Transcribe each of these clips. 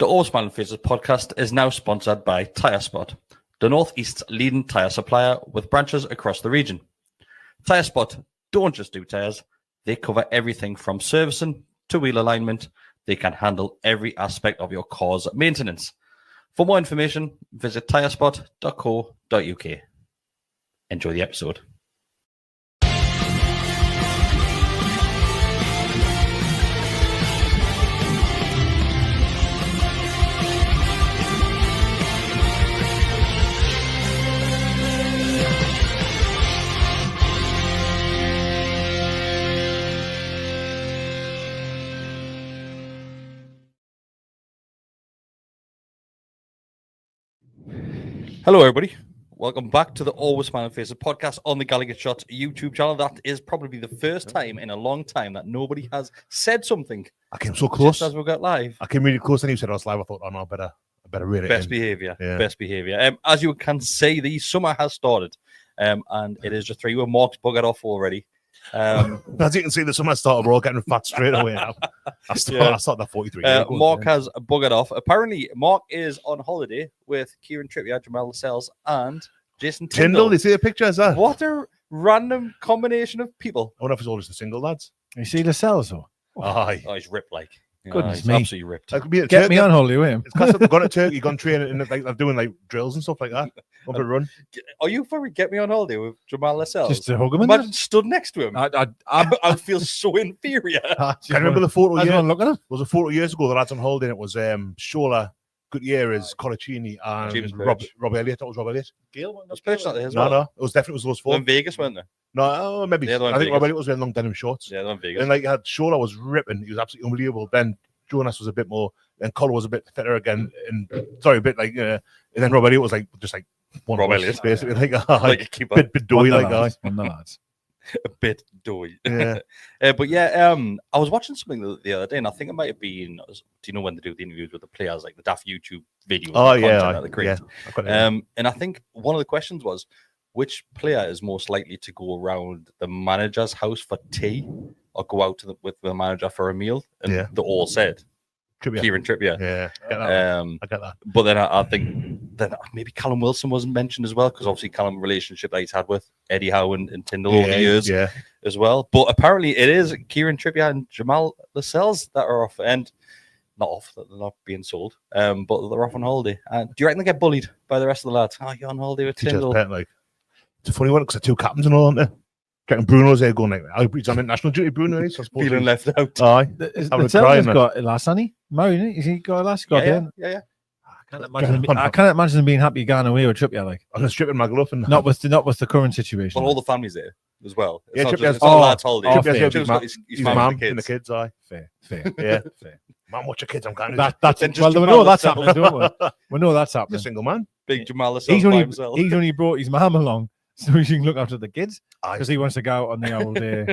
The All Smiling Faces podcast is now sponsored by Tyre Spot, the Northeast's leading tyre supplier with branches across the region. Tyre Spot don't just do tyres, they cover everything from servicing to wheel alignment. They can handle every aspect of your car's maintenance. For more information, visit tyrespot.co.uk. Enjoy the episode. Hello, everybody. Welcome back to the Always Smiling Faces podcast on the GallowgateShots YouTube channel. That is probably the first time in a long time that nobody has said something. I came so close. Just as we got live. I came really close, and you said I was live. I thought, oh no, I better read it. Best behaviour. Yeah. Best behaviour. As you can see, the summer has started, and it is just 3. We're Mark's buggered off already. As you can see, the summer started. We're all getting fat straight away now. I started that 43. Mark has buggered off. Apparently, Mark is on holiday with Kieran Trippier, Jamal Lascelles, and Jason Tyndall. You see the picture? Is that? What a random combination of people. I wonder if it's all just the single lads. You see Lascelles, though? Oh, he's ripped like. Goodness me. Absolutely ripped. Get me on holiday with him. It's because they've gone to Turkey, gone training, and like they're doing like drills and stuff like that. On the run. Are you for get me on holiday with Jamal Lascelles? Just to hug him. Imagine stood next to him. I feel so inferior. I remember the photo. Look at him. It was a photo years ago. The lads on holiday. And it was Shola, Gutierrez, Coracini, and Rob Elliott. That was Rob Elliott. Gail was Perch not there as well. No, it was definitely those 4. In Vegas, weren't they? No, maybe. I think Rob Elliott was wearing long denim shorts. Yeah, they're in Vegas. And like had Shola was ripping. He was absolutely unbelievable. Then Jonas was a bit more, and Collar was a bit fitter again. And sorry, a bit like, and then Rob Elliott was like just like one Rob Elliott, basically like a keeper, bit doughy, like guy. A bit doughy. Yeah. But yeah, I was watching something the other day, and I think it might have been. Do you know when they do the interviews with the players, like the daft YouTube videos? Oh yeah, that they create. And I think one of the questions was, which player is most likely to go around the manager's house for tea or go out with the manager for a meal? And they all said Kieran Trippier. Yeah, I get that. But then I think then maybe Callum Wilson wasn't mentioned as well, because obviously Callum relationship that he's had with Eddie Howe and Tyndall over the years as well. But apparently it is Kieran Trippier and Jamal Lascelles that are off, and not off, that they're not being sold, but they're off on holiday. And do you reckon they get bullied by the rest of the lads? Oh, you're on holiday with Tyndall. It's a funny one because they're 2 captains and all, aren't they? Getting Bruno's there going like, he's on international duty, Bruno. He's feeling left out. Aye. Lascelles got a lass, hasn't he? Married, is he got a lass? Yeah. I can't imagine them being happy going away with Trippier. Like, I'm just stripping my glove and not with the current situation. Well, all the families there as well. Yeah, Trippier's a lad's holiday. Trippier's got his mum and the kids. Aye, fair. Yeah, fair. Mum, watch your kids. I'm going. Well, we know that's happening, don't we? We know that's happening. He's a single man. Big Jamal Lascelles by himself. He's only brought his mum along so he can look after the kids, because he wants to go out on the old day.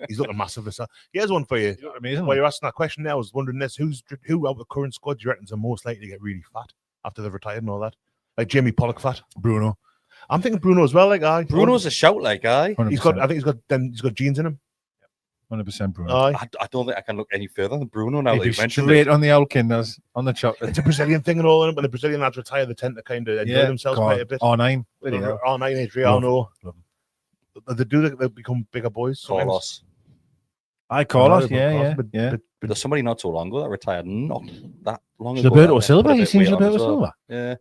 He's looking massive. Here's one for you. Amazing. While you're asking that question now, I was wondering this: who out of the current squad do you reckon are most likely to get really fat after they've retired and all that? Like Jamie Pollock fat. Bruno. I'm thinking Bruno as well. Like, Bruno's a shout, like, I think he's got genes in him. 100% Bruno. I don't think I can look any further than Bruno now that you mentioned it. Straight on the old kinders, on the chocolate. It's a Brazilian thing and all. When the Brazilian lads retire, they tend to kind of enjoy themselves quite a bit. R9. R9, Adriano. They become bigger boys. Carlos. Carlos, yeah. There's somebody not so long ago that retired not that long ago. Gilberto Silva, you seen Gilberto Silva? Yeah.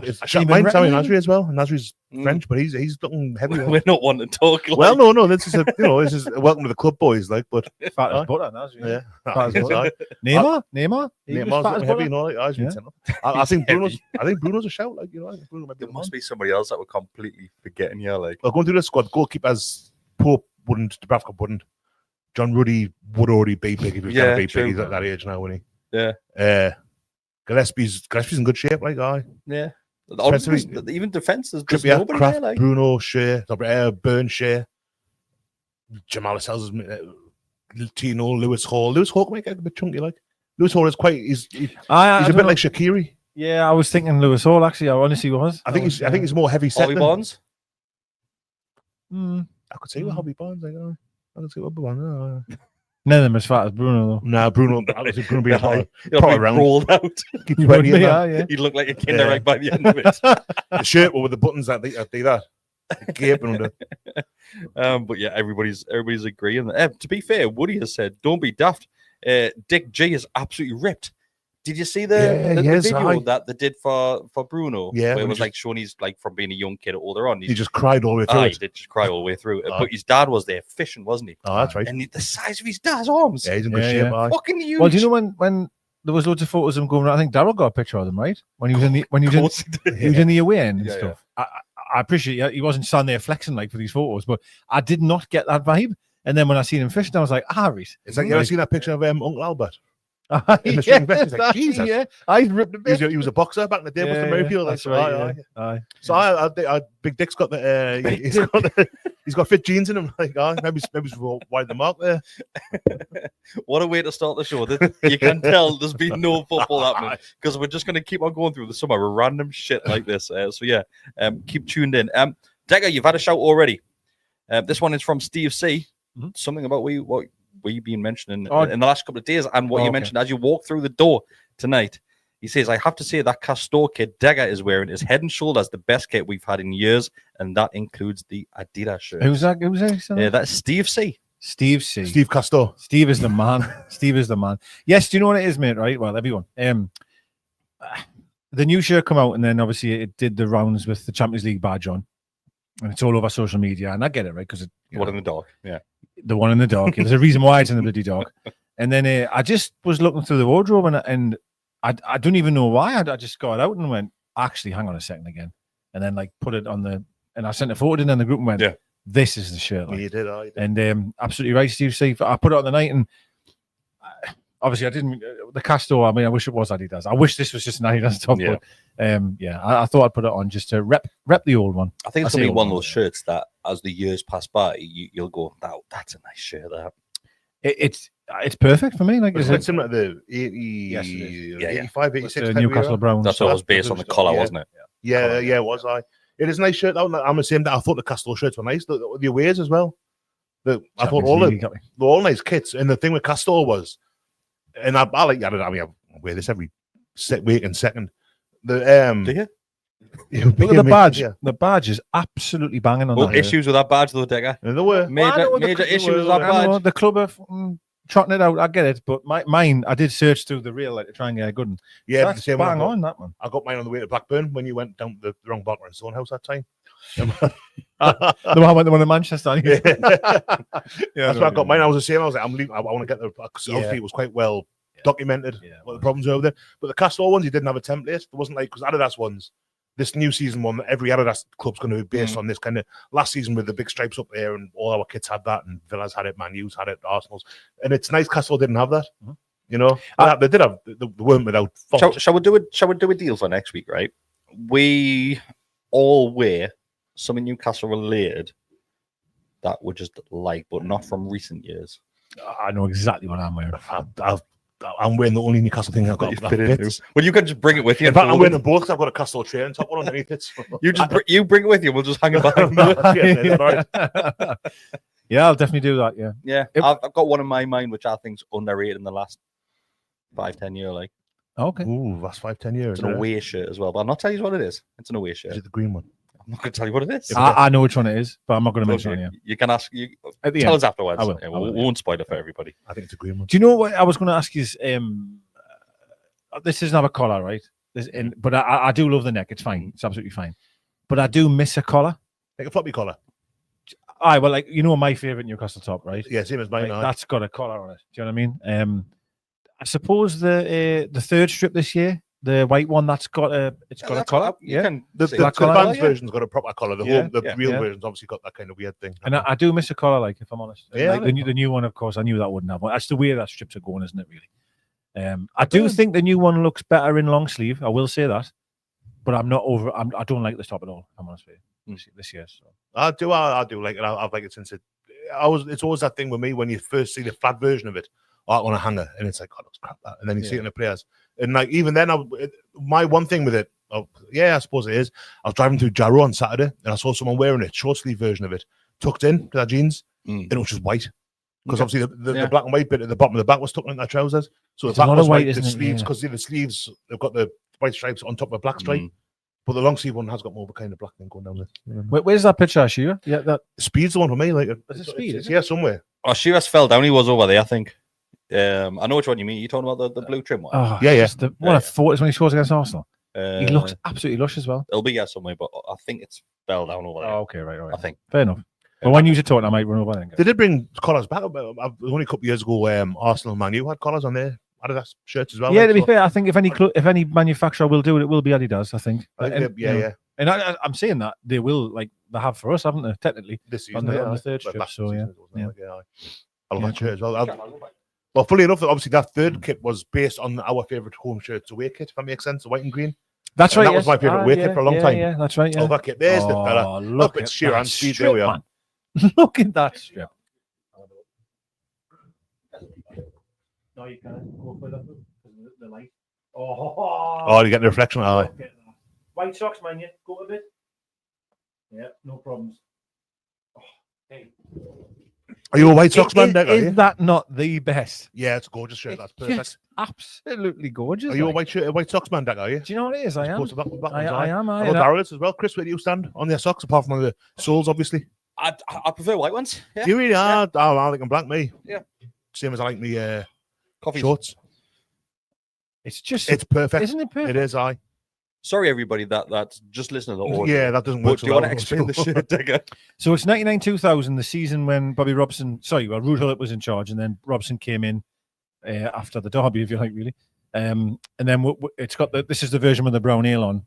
It's Sammy Nasri as well. Nasri's French, but he's looking heavy. We're not wanting to talk. Well, no, this is this is welcome to the club, boys. Like, but fat as butter, Nasri. Yeah, fat as butter. Neymar, Neymar, heavy and all. I think Bruno's a shout. Like, Bruno might be. There must be somebody else that we're completely forgetting here. Like, going through the squad, goalkeepers, Pope wouldn't, Dubravka wouldn't. John Ruddy would already be big if he was going to be big. He's at that age now, wouldn't he? Yeah. Gillespie's in good shape, like, yeah. Even defence is just nobody Kraft, there, like Bruno, Shea, Burn, Shea, Jamal Lascelles, Tino, Lewis Hall. Lewis Hall might get a bit chunky, like. Lewis Hall is quite. He's a bit like Shaqiri. Yeah, I was thinking Lewis Hall. Actually, I honestly was. I think he's more heavy set. Bobby Bonds. I could see what Hobby Bonds. I could see what Bonds. None of them as fat as Bruno, though. Nah, Bruno was going to be a high. He'll be rolled out. Keep sweaty in there. Yeah. He looked like a kinder egg by the end of it. The shirt with the buttons that do that. Gaping under. But yeah, everybody's agreeing. To be fair, Woody has said, "Don't be daft." Dick G is absolutely ripped. Did you see the video that they did for Bruno? Yeah, where it was like showing he's like from being a young kid older on. He just cried all the way through. He did just cry all the way through. But his dad was there fishing, wasn't he? Oh, that's right. And the size of his dad's arms. Yeah, he's in good shape. Fucking huge. Well, do you know when there was loads of photos of him going around? I think Darryl got a picture of them, right? When he was in the he was in the away end and stuff. Yeah. I appreciate he wasn't standing there flexing like for these photos, but I did not get that vibe. And then when I seen him fishing, I was like, Reese. It's like you ever seen that picture of Uncle Albert? In the string vest? It's like, Jesus. Yeah, I ripped a bit. He was a boxer back in the day with the Mayfield. That's right. So I Big Dick's got he's got fit jeans in him. Like, maybe wide the mark there. What a way to start the show. You can tell there's been no football happening because we're just going to keep on going through the summer with random shit like this. Keep tuned in. Deka, you've had a shout already. This one is from Steve C. Mm-hmm. Something about what we've been mentioning in the last couple of days and what you mentioned as you walk through the door tonight. He says, I have to say that Castor kit Deka is wearing is head and shoulders the best kit we've had in years, and that includes the Adidas shirt. Who's that? That's Steve C. Steve C. Steve Castor. Steve is the man. Steve is the man. Yes, do you know what it is, mate? Right? Well, everyone. The new shirt come out, and then obviously it did the rounds with the Champions League badge on, and it's all over social media, and I get it, right? Because one in the dark, yeah. The one in the dark. There's a reason why it's in the bloody dark. And then I just was looking through the wardrobe and I don't even know why. I just got it out and went, actually, hang on a second again. And then like put it on and I sent a photo in the group and went, this is the shirt. Like. You did. And absolutely right, Steve. See, I put it on the night and obviously I didn't, the Castor, I mean, I wish it was Adidas. I wish this was just an Adidas top. Yeah. But I thought I'd put it on just to rep the old one. I think it's going to be one of those shirts that as the years pass by, you'll go, that's a nice shirt. That It's perfect for me. Like it's quite similar to the 85, 86 Newcastle Browns. That's what was based on the collar, wasn't it? Yeah, it was. It is a nice shirt. I'm the same. I thought the Castor shirts were nice. The aways as well. I thought they're all nice kits. And the thing with Castor was, and I like Adidas. I mean, I wear this every week and second. Do you? Look at the badge. Yeah. The badge is absolutely banging on that. Issues with that badge, though, Deka. There were major issues with that badge. The club are trotting it out. I get it, but mine, I did search through the real to try and get a good one. Yeah, that's the same bang on that one. I got mine on the way to Blackburn when you went down the wrong Barker and Stone house that time. The one in Manchester. Yeah. That's why I got mine. I was the same. I was like, I'm leaving. I want to get the. Obviously, it was quite well documented what the problems were over there. But the Castor ones, you didn't have a template. There wasn't like because Adidas ones. This new season one, every Adidas club's going to be based on this kind of last season with the big stripes up there, and all our kits had that, and Villa's had it, Man U's had it, Arsenal's, and it's nice. Castor didn't have that, you know. They did have. They weren't without fault. Shall we do it? Shall we do a deal for next week? Right? We all wear something Newcastle related that we just like, but not from recent years. I know exactly what I'm wearing. I'm wearing the only Newcastle thing I've got. Well, you can just bring it with you. In fact, I'm wearing them both because I've got a Castle tray and top one underneath it. You bring it with you. We'll just hang it behind. Yeah, I'll definitely do that. Yeah. I've got one in my mind which I think's underrated in the last 5-10 years. Like, okay, ooh, that's 5-10 years. It's an away shirt as well, but I'll not tell you what it is. It's an away shirt. Is it the green one? I'm not going to tell you what it is. I know which one it is, but I'm not going to mention it. You can ask. Tell us afterwards. I will. We won't spoil it for everybody. I think it's a green one. Do you know what I was going to ask you? This doesn't have a collar, right? But I do love the neck. It's fine. It's absolutely fine. But I do miss a collar. Like a floppy collar. Well, like my favorite Newcastle top, right? Yeah, same as mine. Right, that's got a collar on it. Do you know what I mean? I suppose the third strip this year. The white one that's got a collar. The advanced version's got a proper collar. The real version's obviously got that kind of weird thing. And I do miss a collar, like if I'm honest. Yeah, like the new one, of course, I knew that wouldn't have one. That's the way that strips are going, isn't it? Really. I do think the new one looks better in long sleeve. I will say that, but I'm not over. I don't like the top at all. If I'm honest with you. This year, so I do like it. I've liked it since it. It's always that thing with me when you first see the flat version of it. On a hanger, and it's like, God, looks crap that. And then you see it in the players, and like even then, my one thing with it, I suppose it is. I was driving through Jarrow on Saturday, and I saw someone wearing it, short sleeve version of it, tucked in to their jeans, and it was just white. Because obviously the black and white bit at the bottom of the back was stuck in their trousers. So It's the a back lot was of white, white, the isn't it? sleeves, because the sleeves, they've got the white stripes on top of a black stripe. But the long sleeve one has got more of a kind of black thing going down there. Where's that picture, Ashira? Yeah, that Speed's the one for me. Like, is it Speed? It's here somewhere. Oh, Shiras fell down. He was over there, I think. I know which one you mean. You're talking about the blue trim one. Oh, Yeah. The one I thought is when he scores against Arsenal. He He looks absolutely lush as well. It'll be here somewhere, but I think it's fell down over there. Oh, okay, right. I think. Fair enough. But when you were talking, I might run over there. They did bring collars back. Only a couple of years ago, Arsenal and Man U had collars on their Adidas shirts as well. Yeah, like, to be so. fair, I think if any manufacturer will do it, it will be Adidas. I think. I think yeah. And I'm saying that they will, like they have for us, haven't they? Technically, This on season, the third strip. So yeah. I love that shirt as well. Well, fully enough, obviously that third kit was based on our favourite home shirts away kit. If that makes sense, the white and green. That's right. That was my favourite away kit for a long time. Yeah, that's right. Yeah. Oh, that kit. There's the fella. Look at Sheeran Speed. There we are. Look at that strip. No, you can't go for that the light. Oh, you're getting the reflection. Oh, White socks, man. Yeah, go a bit. Yeah, no problems. Oh, hey. Are you a White Sox man, Deka? Is that not the best? Yeah, it's a gorgeous shirt. That's perfect. Yes, absolutely gorgeous. Are you a White Sox man, Deka? Are you? Do you know what it is? I am. I am. I know Darryl is as well. Kris, where do you stand on their socks, apart from the soles, obviously? I prefer white ones. Yeah. Do you really? I like them black, me. Yeah. Same as I like me coffee shorts. It's perfect. Isn't it perfect? It is, Sorry, everybody, that's just listening to the audio. Yeah, that doesn't work. Do you want to explain the shirt, Deka? So it's 99-2000, the season when Ruud Gullit was in charge, and then Robson came in after the derby, if you like, really. And then it's got this is the version with the brown ale on.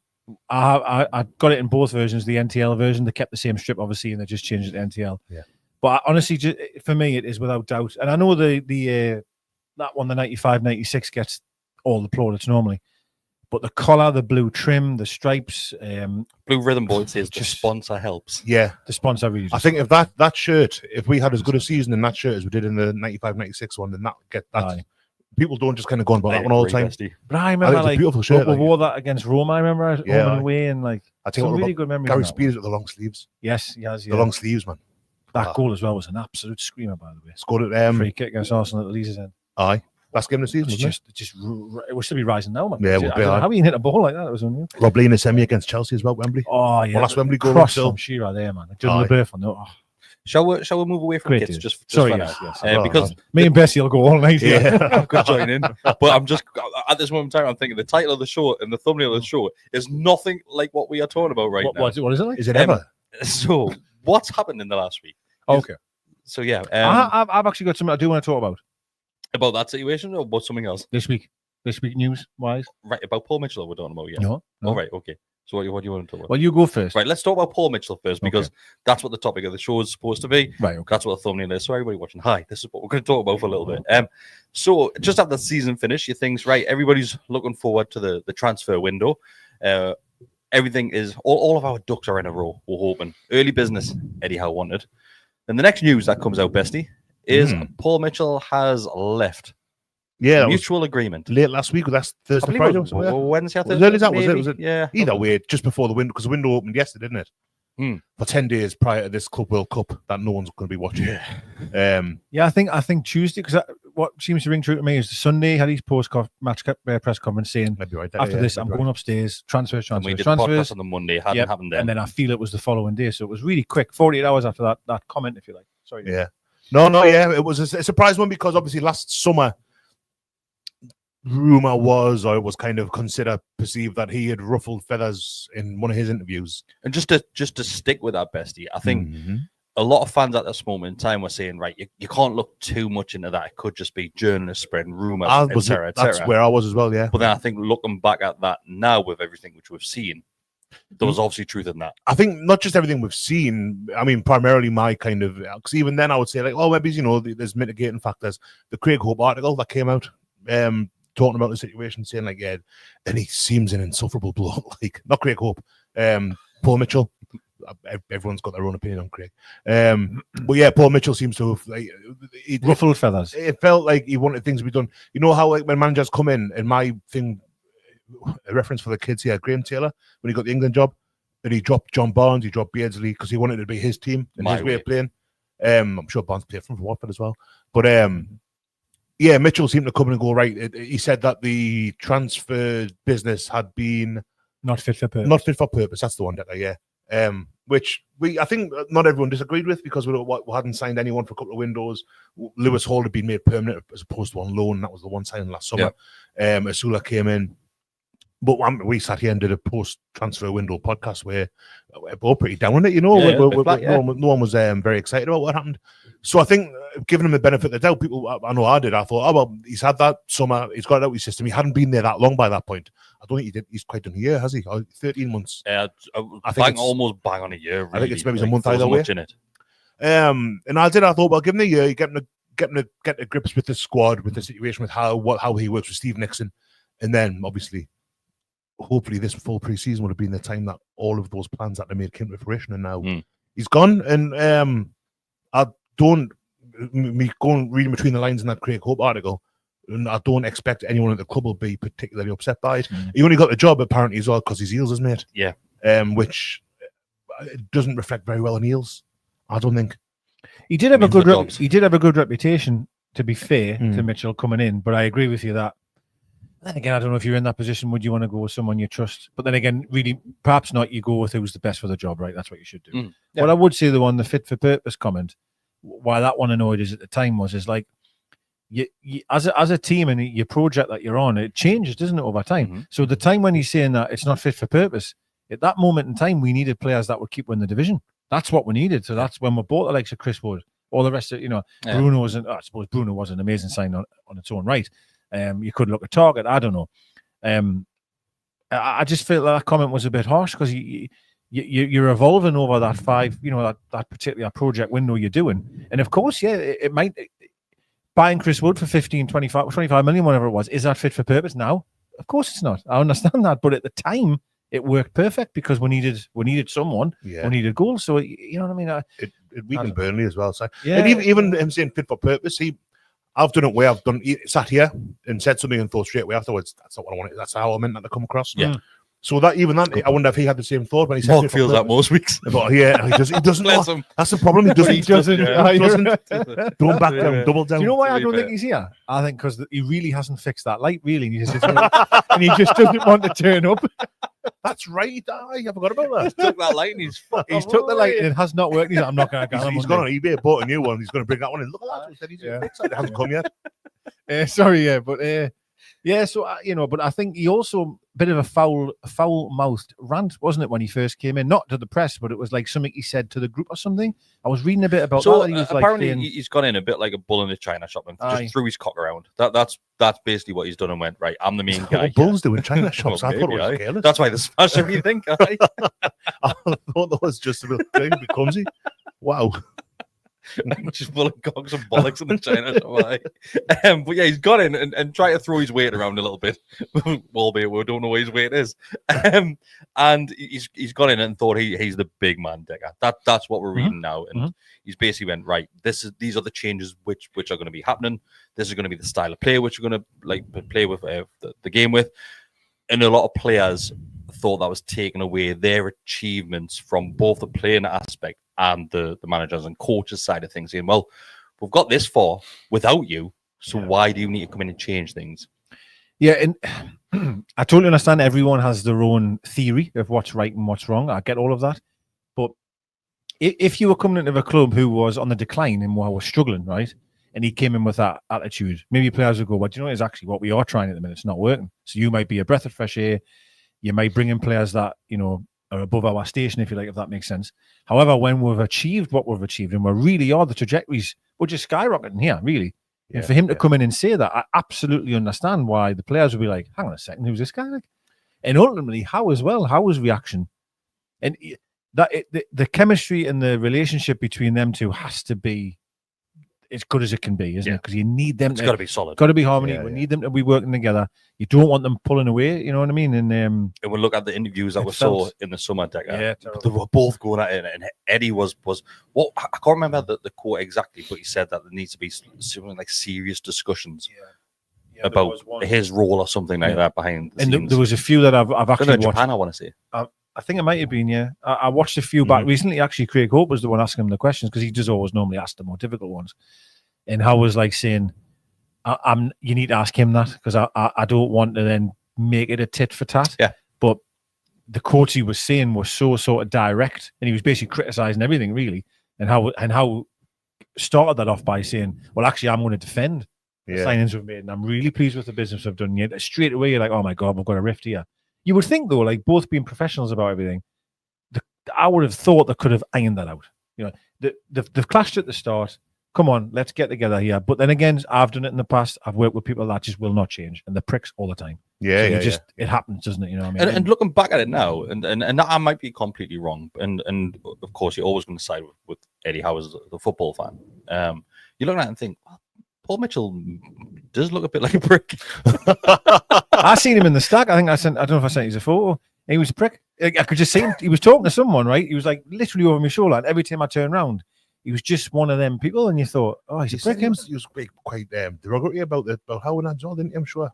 I got it in both versions. The NTL version, they kept the same strip, obviously, and they just changed it to NTL. Yeah. But honestly, for me, it is without doubt. And I know that one, the 95-96, gets all the plaudits normally. But the collar, the blue trim, the stripes, Blue Rhythm Boy says the sponsor helps. Yeah, the sponsor really. I think if that shirt, if we had as good a season in that shirt as we did in the 95-96 one, then that. Aye. People don't just kind of go on about that one all the time. But I remember a beautiful shirt. We wore that against Roma. I remember home and away, and I think some really good memories. Gary Spears at the long sleeves. Yes, yes, the long sleeves, man. That goal as well was an absolute screamer, by the way. Scored at free kick against Arsenal at the Leeds end. Aye. Last game of the season, it will still be rising now, man. Yeah, how you hit a ball like that? It was unreal. Rob Lee in a semi against Chelsea as well, Wembley. Oh yeah, last Wembley goal. Cross from Shearer there, man. Shall we move away from kits? Just sorry, yes. Because me and Bessie will go all night. Yeah, I could join in. But I'm just at this moment in time, I'm thinking the title of the show and the thumbnail of the show is nothing like what we are talking about right now. What is it like? Is it ever? So what's happened in the last week? Okay. So yeah, I've actually got something I do want to talk about that situation or about something else. This week news wise. Right, about Paul Mitchell we're talking about. Yeah. No. All right. Okay. So what do you want to talk about? Well, you go first. Right, let's talk about Paul Mitchell first because that's what the topic of the show is supposed to be. Right, okay. That's what the thumbnail is. So everybody watching, hi, this is what we're going to talk about for a little bit. So just after the season finish, you think, right, everybody's looking forward to the transfer window. Everything is, all of our ducks are in a row, we're hoping. Early business, Eddie Howe wanted. Then the next news that comes out, Bestie, is Paul Mitchell has left. Yeah, mutual agreement. Late last week, that's Thursday, Friday. Wednesday or Thursday? Was it? Yeah. Either way, just before the window, because the window opened yesterday, didn't it? For 10 days prior to this Club World Cup that no one's going to be watching. Yeah, I think Tuesday, because what seems to ring true to me is the Sunday had his post-match press conference saying, after this, I'm going upstairs, transfers. And we did podcast on the Monday, it hadn't happened then. And then I feel it was the following day, so it was really quick, 48 hours after that comment, if you like. Sorry. Yeah. No, yeah, it was a surprise one because obviously last summer, rumor was, or it was kind of perceived that he had ruffled feathers in one of his interviews. And just to stick with that, Bestie, I think a lot of fans at this moment in time were saying, right, you can't look too much into that. It could just be journalists spreading rumors, etc. That's where I was as well, yeah. But then I think looking back at that now with everything which we've seen, there was obviously truth in that. I think not just everything we've seen. I mean, primarily my kind of, because even then I would say like, oh, maybe, there's mitigating factors. The Craig Hope article that came out, talking about the situation, saying like, yeah, and he seems an insufferable bloke. Like, not Craig Hope, Paul Mitchell. Everyone's got their own opinion on Craig. But yeah, Paul Mitchell seems to have ruffled feathers. It felt like he wanted things to be done. You know how like when managers come in, and my thing, a reference for the kids here, Graham Taylor, when he got the England job, that he dropped John Barnes, he dropped Beardsley because he wanted it to be his team and his way of playing. I'm sure Barnes played from Watford as well. But yeah, Mitchell seemed to come in and go right. He said that the transfer business had been not fit for purpose. Not fit for purpose. That's the one, Deka. Yeah. Which I think not everyone disagreed with because we hadn't signed anyone for a couple of windows. Lewis Hall had been made permanent as opposed to on loan. That was the one signing last summer. Asula came in. But we sat here and did a post-transfer window podcast where we're all pretty down on it, you know. No one was very excited about what happened. So I think giving him the benefit of the doubt, I know I did. I thought, oh, well, he's had that summer. He's got it out of his system. He hadn't been there that long by that point. I don't think he did. He's quite done a year, has he? 13 months. Yeah, I think almost bang on a year. Really. I think it's maybe a month either way. In it. And I thought, well, give him a year. Get to grips with the squad, with the situation, with how he works with Steve Nixon. And then, obviously, hopefully this full pre-season would have been the time that all of those plans that they made came to fruition, and now he's gone. And I don't going reading between the lines in that Craig Hope article, and I don't expect anyone at the club will be particularly upset by it. He only got the job apparently as well because he's Eels' mate. Yeah. Which doesn't reflect very well on Eels, I don't think. He did have a good reputation, to be fair, to Mitchell coming in, but I agree with you that. Then again, I don't know if you're in that position. Would you want to go with someone you trust? But then again, really, perhaps not. You go with who's the best for the job, right? That's what you should do. What I would say, the fit for purpose comment, why that one annoyed us at the time is like, you as a team and your project that you're on, it changes, doesn't it, over time? So the time when he's saying that it's not fit for purpose, at that moment in time, we needed players that would keep winning the division. That's what we needed. So that's when we bought the likes of Kris Wood, all the rest of, Bruno wasn't. I suppose Bruno was an amazing sign on its own right. You could look at Target. I don't know. I just feel that comment was a bit harsh because you're evolving over that that particular project window you're doing. And of course, it might buying Kris Wood for 15, 25 million, whatever it was. Is that fit for purpose now? Of course it's not. I understand that, but at the time it worked perfect because we needed someone. We needed goals. So you know what I mean. It weakened Burnley as well. So and even him saying fit for purpose, I've done it where I've sat here and said something and thought straight away afterwards, that's not what I wanted. That's how I meant that to come across. Yeah. So I wonder if he had the same thought when he said Mark feels that most weeks. But yeah, he doesn't. That's the problem. He doesn't. Don't back down, double down. Do you know why I don't think he's here? I think because he really hasn't fixed that light, really. And he just doesn't want to turn up. That's right. I forgot about that. He's took that light and he's took the light and it has not worked. He's like, I'm not going to He's gone on eBay, bought a new one. He's going to bring that one in. Look at that. He said he's it hasn't come yet. So but I think he also a bit of a foul-mouthed rant, wasn't it, when he first came in? Not to the press, but it was like something he said to the group or something. I was reading a bit about that. He was apparently he's gone in a bit like a bull in a china shop and just threw his cock around. That's basically what he's done and went, right, I'm the main guy. What bulls do in china shops? I thought it was careless. That's why they smash everything. I thought that was just a bit clumsy. Wow. Just full of cocks and bollocks in the China shop. But yeah, he's got in and tried to throw his weight around a little bit, albeit we don't know what his weight is. And he's got in and thought he's the big man, Deka. That's what we're reading now. And he's basically went, right, these are the changes which are going to be happening. This is going to be the style of play which we're going to play with the game with. And a lot of players thought that was taking away their achievements from both the playing aspect and the managers and coaches side of things, saying, well, we've got this far without you, so why do you need to come in and change things? Yeah, and I totally understand everyone has their own theory of what's right and what's wrong. I get all of that. But if you were coming into a club who was on the decline and was struggling, right, and he came in with that attitude, maybe players would go, well, do you know, it's actually what we are trying at the minute. It's not working. So you might be a breath of fresh air. You might bring in players that, are above our station, if you like, if that makes sense. However, when we've achieved what we've achieved and we really are, the trajectories, we're just skyrocketing here, really. Yeah, and for him to come in and say that, I absolutely understand why the players will be like, hang on a second, who's this guy? Like? And ultimately, how was reaction? And the chemistry and the relationship between them two has to be as good as it can be, isn't it? Because you need them. It's got to be solid. Got to be harmony. We need them to be working together. You don't want them pulling away. You know what I mean? And we'll look at the interviews that we saw in the summer, Deka. They were both going at it, and Eddie was what I can't remember the quote exactly, but he said that there needs to be something like serious discussions about his role or something like that behind the scenes. There was a few that I've actually watched. Japan, I want to say. I think it might have been, I watched a few back recently. Actually, Craig Hope was the one asking him the questions because he does always normally ask the more difficult ones. And Howe was like saying, you need to ask him that because I don't want to then make it a tit for tat. Yeah. But the quotes he was saying were so sort of direct, and he was basically criticising everything really. And how started that off by saying, well, actually, I'm going to defend the signings we've made, and I'm really pleased with the business we've done. Yet straight away, you're like, oh my God, we've got a rift here. You would think, though, like both being professionals about everything, I would have thought they could have ironed that out. You know, they've clashed at the start. Come on, let's get together here. But then again, I've done it in the past. I've worked with people that just will not change, and the pricks all the time. Yeah, so it happens, doesn't it? You know what I mean? And looking back at it now, and I might be completely wrong, and of course you're always going to side with Eddie Howe as the football fan. You look at it and think, well, Paul Mitchell does look a bit like a prick. I seen him in the stack. I don't know if I sent you a photo. He was a prick. I could just see him. He was talking to someone, right? He was like literally over my shoulder. And every time I turned around, he was just one of them people. And you thought, oh, he's a prick. He was quite derogatory about Howe and Adjol, didn't he? I'm sure.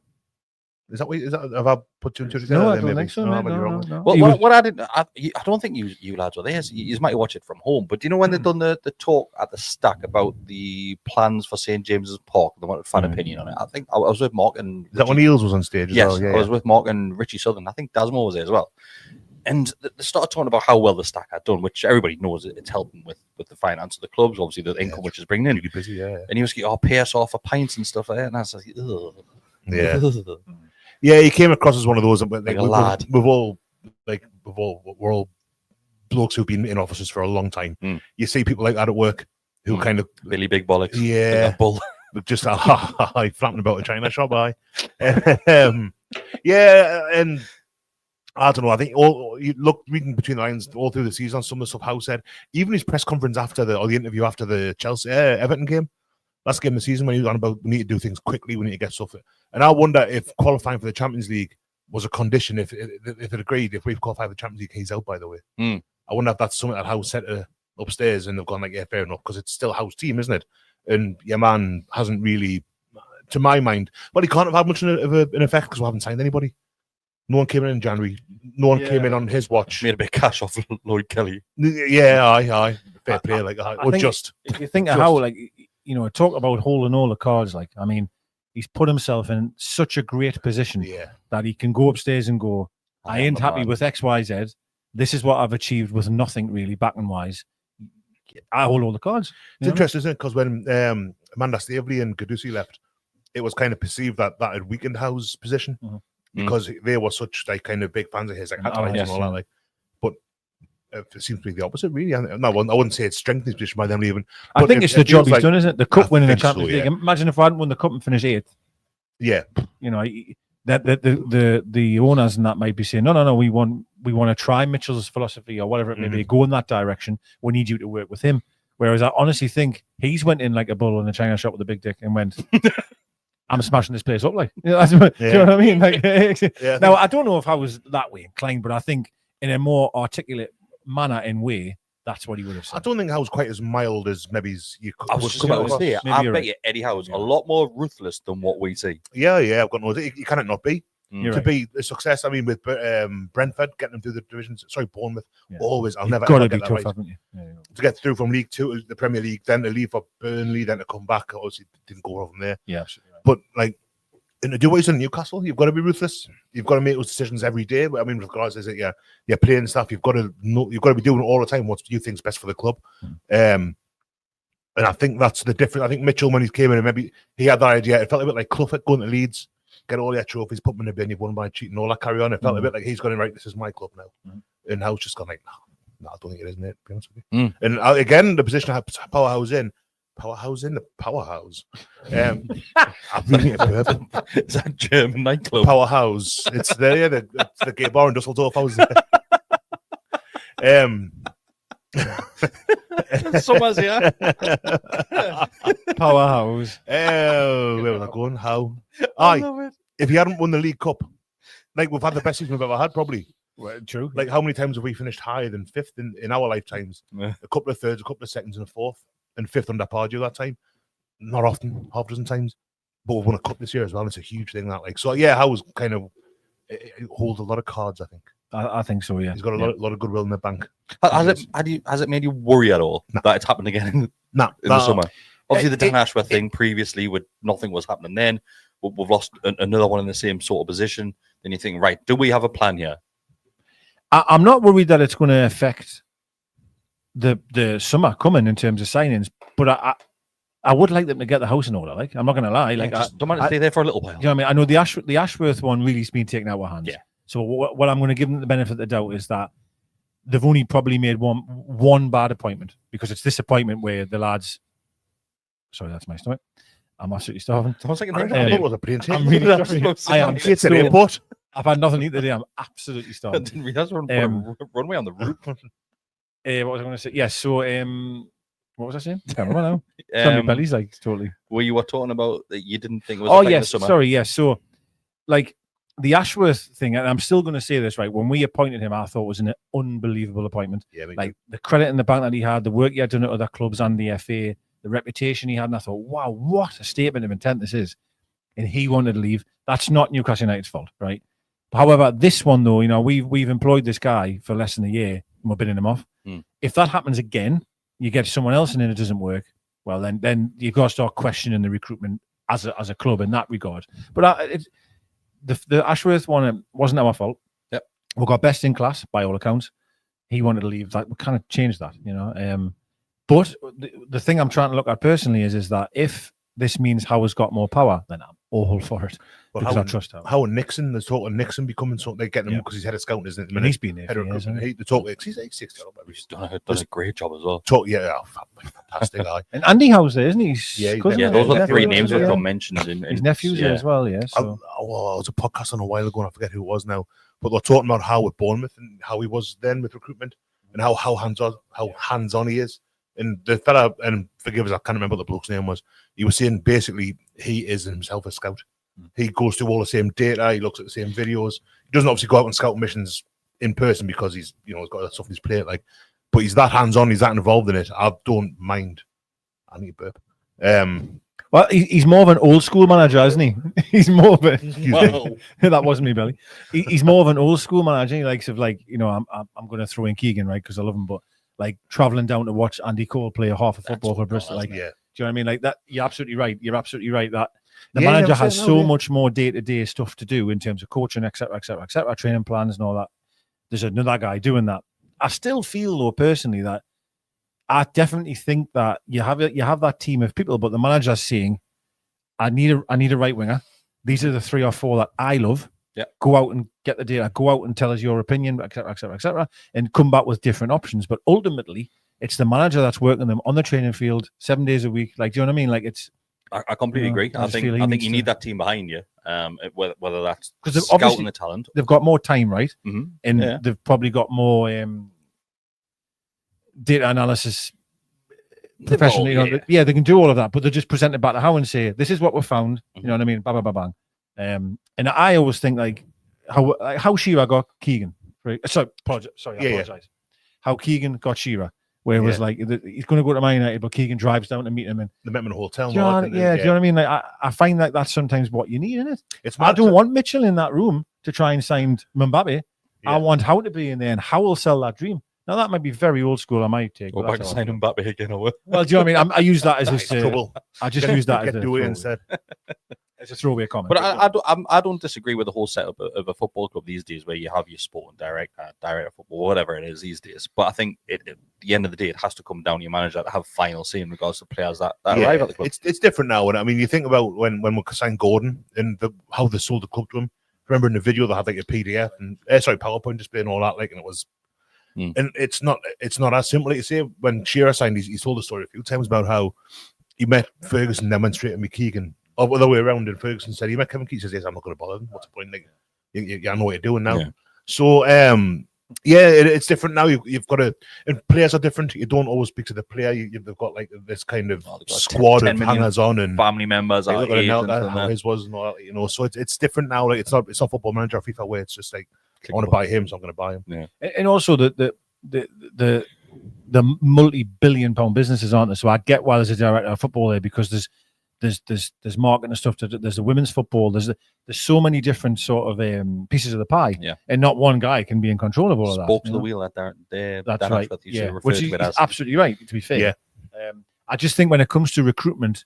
Is that have I put two and two together? No, I don't think so. No. Well, what I didn't, I don't think you lads were there. You might watch it from home, but do you know when they've done the talk at the stack about the plans for St James's Park? They wanted fan opinion on it. I think I was with Mark and Is that when Eels was on stage? Yes, well? I was with Mark and Richie Southern. I think Dasmo was there as well. And they started talking about how well the stack had done, which everybody knows it's helping with the finance of the clubs, obviously the income which is bringing in. Really busy, And he was like, pay us off for pints and stuff like that. And I was like, ugh. Yeah. Yeah, he came across as one of those. Like a lad. We're all blokes who've been in offices for a long time. You see people like that at work who kind of Billy Big Bollocks. Yeah, like a bull. Just flapping about a China shop. Yeah, and I don't know. I think you look reading between the lines all through the season. Some of the stuff Howe said, even his press conference after the interview after the Chelsea Everton game. Last game of the season when he was on about we need to do things quickly, we need to get stuff. And I wonder if qualifying for the Champions League was a condition, if it agreed, if we've qualified for the Champions League, he's out, by the way. I wonder if that's something that House said upstairs and they've gone like, yeah, fair enough, because it's still House team, isn't it? And your man hasn't really, to my mind, well, he can't have had much of an effect because we haven't signed anybody. No one came in January. No one came in on his watch. Made a bit of cash off Lloyd Kelly. Yeah, aye. Fair play. If you think of how, like, you know, talk about holding all the cards. Like, I mean, he's put himself in such a great position that he can go upstairs and go, I ain't happy with X, Y, Z. This is what I've achieved with nothing really backing wise. I hold all the cards. It's interesting, isn't it? Because when Amanda Staveley and Gadusi left, it was kind of perceived that had weakened Howe's position because they were such like kind of big fans of his, like and all that. Like, but it seems to be the opposite, really. No, I wouldn't say it's strengthened his position by them leaving. I think it's the job he's done, isn't it? The cup winning the Champions League. Imagine if I hadn't won the cup and finished 8th. Yeah, you know that the owners and that might be saying, no, we want to try Mitchell's philosophy or whatever it may be, go in that direction. We need you to work with him. Whereas I honestly think he's went in like a bull in a China shop with a big dick and went, I'm smashing this place up, like, you know what I mean? Like, now I don't know if I was that way inclined, but I think in a more articulate manner and way, that's what he would have said. I don't think Howe's quite as mild as maybe you could. I was just about to say, I bet you Eddie Howe's a lot more ruthless than what we see. Yeah, I've got no idea. You cannot not be. To be a success, I mean, with Brentford getting them through the divisions. Sorry, Bournemouth. Always, I'll never got to be get tough, that right. haven't you? To get through from League Two to the Premier League, then to leave for Burnley, then to come back. Obviously, didn't go over from there. Yeah, absolutely. Right. But like, and to do what he's done in Newcastle, you've got to be ruthless. You've got to make those decisions every day. I mean, regardless, is it you're playing stuff. You've got to know. You've got to be doing it all the time. What you think's best for the club. And I think that's the difference. I think Mitchell, when he came in, and maybe he had that idea. It felt a bit like Clough going to Leeds. Get all your trophies, put them in the bin, you've won by cheating, all that carry on. It felt a bit like he's going, right, this is my club now. And Howe's just gone like, no, I don't think it is, mate, to be honest with you. And again, the position I have Powerhouse in the Powerhouse. I'm reading it bourbon. Is that German nightclub? Powerhouse. It's there, the gay bar in Dusseldorf. I was there. Summer's here. Powerhouse. Where was I going? How? If you hadn't won the League Cup, like we've had the best season we've ever had, probably. Well, true. Like how many times have we finished higher than 5th in our lifetimes? A couple of thirds, a couple of seconds, and a 4th, and 5th under Pardew that time. Not often, half a dozen times. But we've won a cup this year as well. It's a huge thing that, like, so Howe's kind of holds a lot of cards, I think. I think so, yeah. He's got a lot of goodwill in the bank. Has it made you worry at all that it's happened again in the summer? Obviously, the Dan Ashworth thing previously, with nothing was happening then. We've lost another one in the same sort of position. Then you think, right, do we have a plan here? I'm not worried that it's going to affect the summer coming in terms of signings, but I would like them to get the house in order. Like, I'm not going to lie. Like, don't mind to stay there for a little while. You know what I mean? I know the Ashworth one really has been taken out of hands. Yeah. So what I'm going to give them the benefit of the doubt is that they've only probably made one bad appointment, because it's this appointment where the lads. Sorry, that's my stomach. I'm absolutely starving. Sounds like it was a brain change. I'm really sorry. I am. It's an airport. I've had nothing to eat today. I'm absolutely starving. I didn't realize we were runway on the roof. What was I going to say? Yes. So, what was I saying? I can't remember now. My belly's like totally. Where you were talking about that you didn't think was. Oh yes, sorry. Yes. So, like the Ashworth thing, and I'm still going to say this, right? When we appointed him, I thought it was an unbelievable appointment. Yeah. Like the credit in the bank that he had, the work he had done at other clubs and the FA. The reputation he had, and I thought, wow, what a statement of intent this is. And he wanted to leave. That's not Newcastle United's fault, right? However, this one though, you know, we've employed this guy for less than a year and we're bidding him off. If that happens again, you get someone else and then it doesn't work. Well, then you've got to start questioning the recruitment as a club in that regard. But the Ashworth one wasn't our fault. Yep, we got best in class by all accounts. He wanted to leave. Like, we kind of changed that, you know. But the thing I'm trying to look at personally is that if this means Howard's got more power, then I'm all for it. But because I trust Howard. Howard Nixon, there's talk of Nixon becoming something. They're getting him because he's head of scouting, isn't it? And he's been there for years, the talk, he's 60. He's done a great job as well. Fantastic guy. And Andy Howe's there, isn't he? Those are three names that got mentioned. His nephew's there as well, yeah. So. I was a podcast on a while ago, and I forget who it was now, but they're talking about how with Bournemouth and how he was then with recruitment and how hands-on he is. And the fella, and forgive us, I can't remember what the bloke's name was. He was saying basically he is himself a scout. He goes through all the same data. He looks at the same videos. He doesn't obviously go out on scout missions in person because he's got that stuff on his plate. Like, but he's that hands-on. He's that involved in it. I don't mind. I need a burp. Well, he's more of an old school manager, isn't he? He's more of a. That wasn't me, Billy. He's more of an old school manager. He likes of like, you know, I'm going to throw in Keegan, right, because I love him, but. Like traveling down to watch Andy Cole play half a football for Bristol. Like, do you know what I mean? Like that, you're absolutely right. You're absolutely right that the manager has so much more day-to-day stuff to do in terms of coaching, etc., training plans and all that. There's another guy doing that. I still feel though personally that I definitely think that you have that team of people, but the manager's saying, I need a right winger. These are the 3 or 4 that I love. Yeah. Go out and get the data. Go out and tell us your opinion, etc., and come back with different options. But ultimately, it's the manager that's working them on the training field 7 days a week. Like, do you know what I mean? Like, it's. I completely agree. I think you need that team behind you. Whether that's scouting the talent, they've got more time, right? Mm-hmm. And they've probably got more data analysis. Professionally, they can do all of that, but they just present it back to Howard and say, "This is what we found." You know what I mean? Bang, bang, bang, bang. And I always think like how Shearer got Keegan. Right? Sorry, I apologize. How Keegan got Shearer, where it was like he's going to go to Man United, but Keegan drives down to meet him, and they met him in a hotel. Do you know what I mean? Like I find like that's sometimes what you need, isn't it? I don't want Mitchell in that room to try and sign Mbappe. Yeah. I want Howard to be in there, and Howard will sell that dream. Now that might be very old school. I might take. Go back to sign Mbappe again, or what? Well, do you know what I mean? I use that as just trouble. I just use that as a do it instead. It's a throwaway comment. But I don't disagree with the whole setup of a football club these days, where you have your sporting director of football, whatever it is these days. But I think at the end of the day, it has to come down to your manager to have final say in regards to players that arrive at the club. It's different now. And I mean, you think about when we signed Gordon and how they sold the club to him. Remember in the video they had like a PDF and PowerPoint display and all that, like, and it was. And it's not as simple. Like you say, when Shearer signed, he told the story a few times about how he met Ferguson demonstrating with Keegan. Or the other way around, and Ferguson said, "You met Kevin Keegan." He says, "Yes, I'm not going to bother him. What's the point? Like, I know what you're doing now." Yeah. So, it's different now. You've got to, and players are different. You don't always speak to the player. They've got like this kind of squad of hangers on and family members. How his was and all that, you know. So it's different now. Like it's not Football Manager or FIFA where it's just like I want to buy him, so I'm going to buy him. Yeah. And also the multi-billion-pound businesses, aren't there? So I get why there's a director of football there, because there's marketing and stuff. There's the women's football. There's so many different sort of pieces of the pie. Yeah. And not one guy can be in control of all of that. Spoke to the wheel at there. That's right. Yeah. Which is absolutely right. To be fair. Yeah. I just think when it comes to recruitment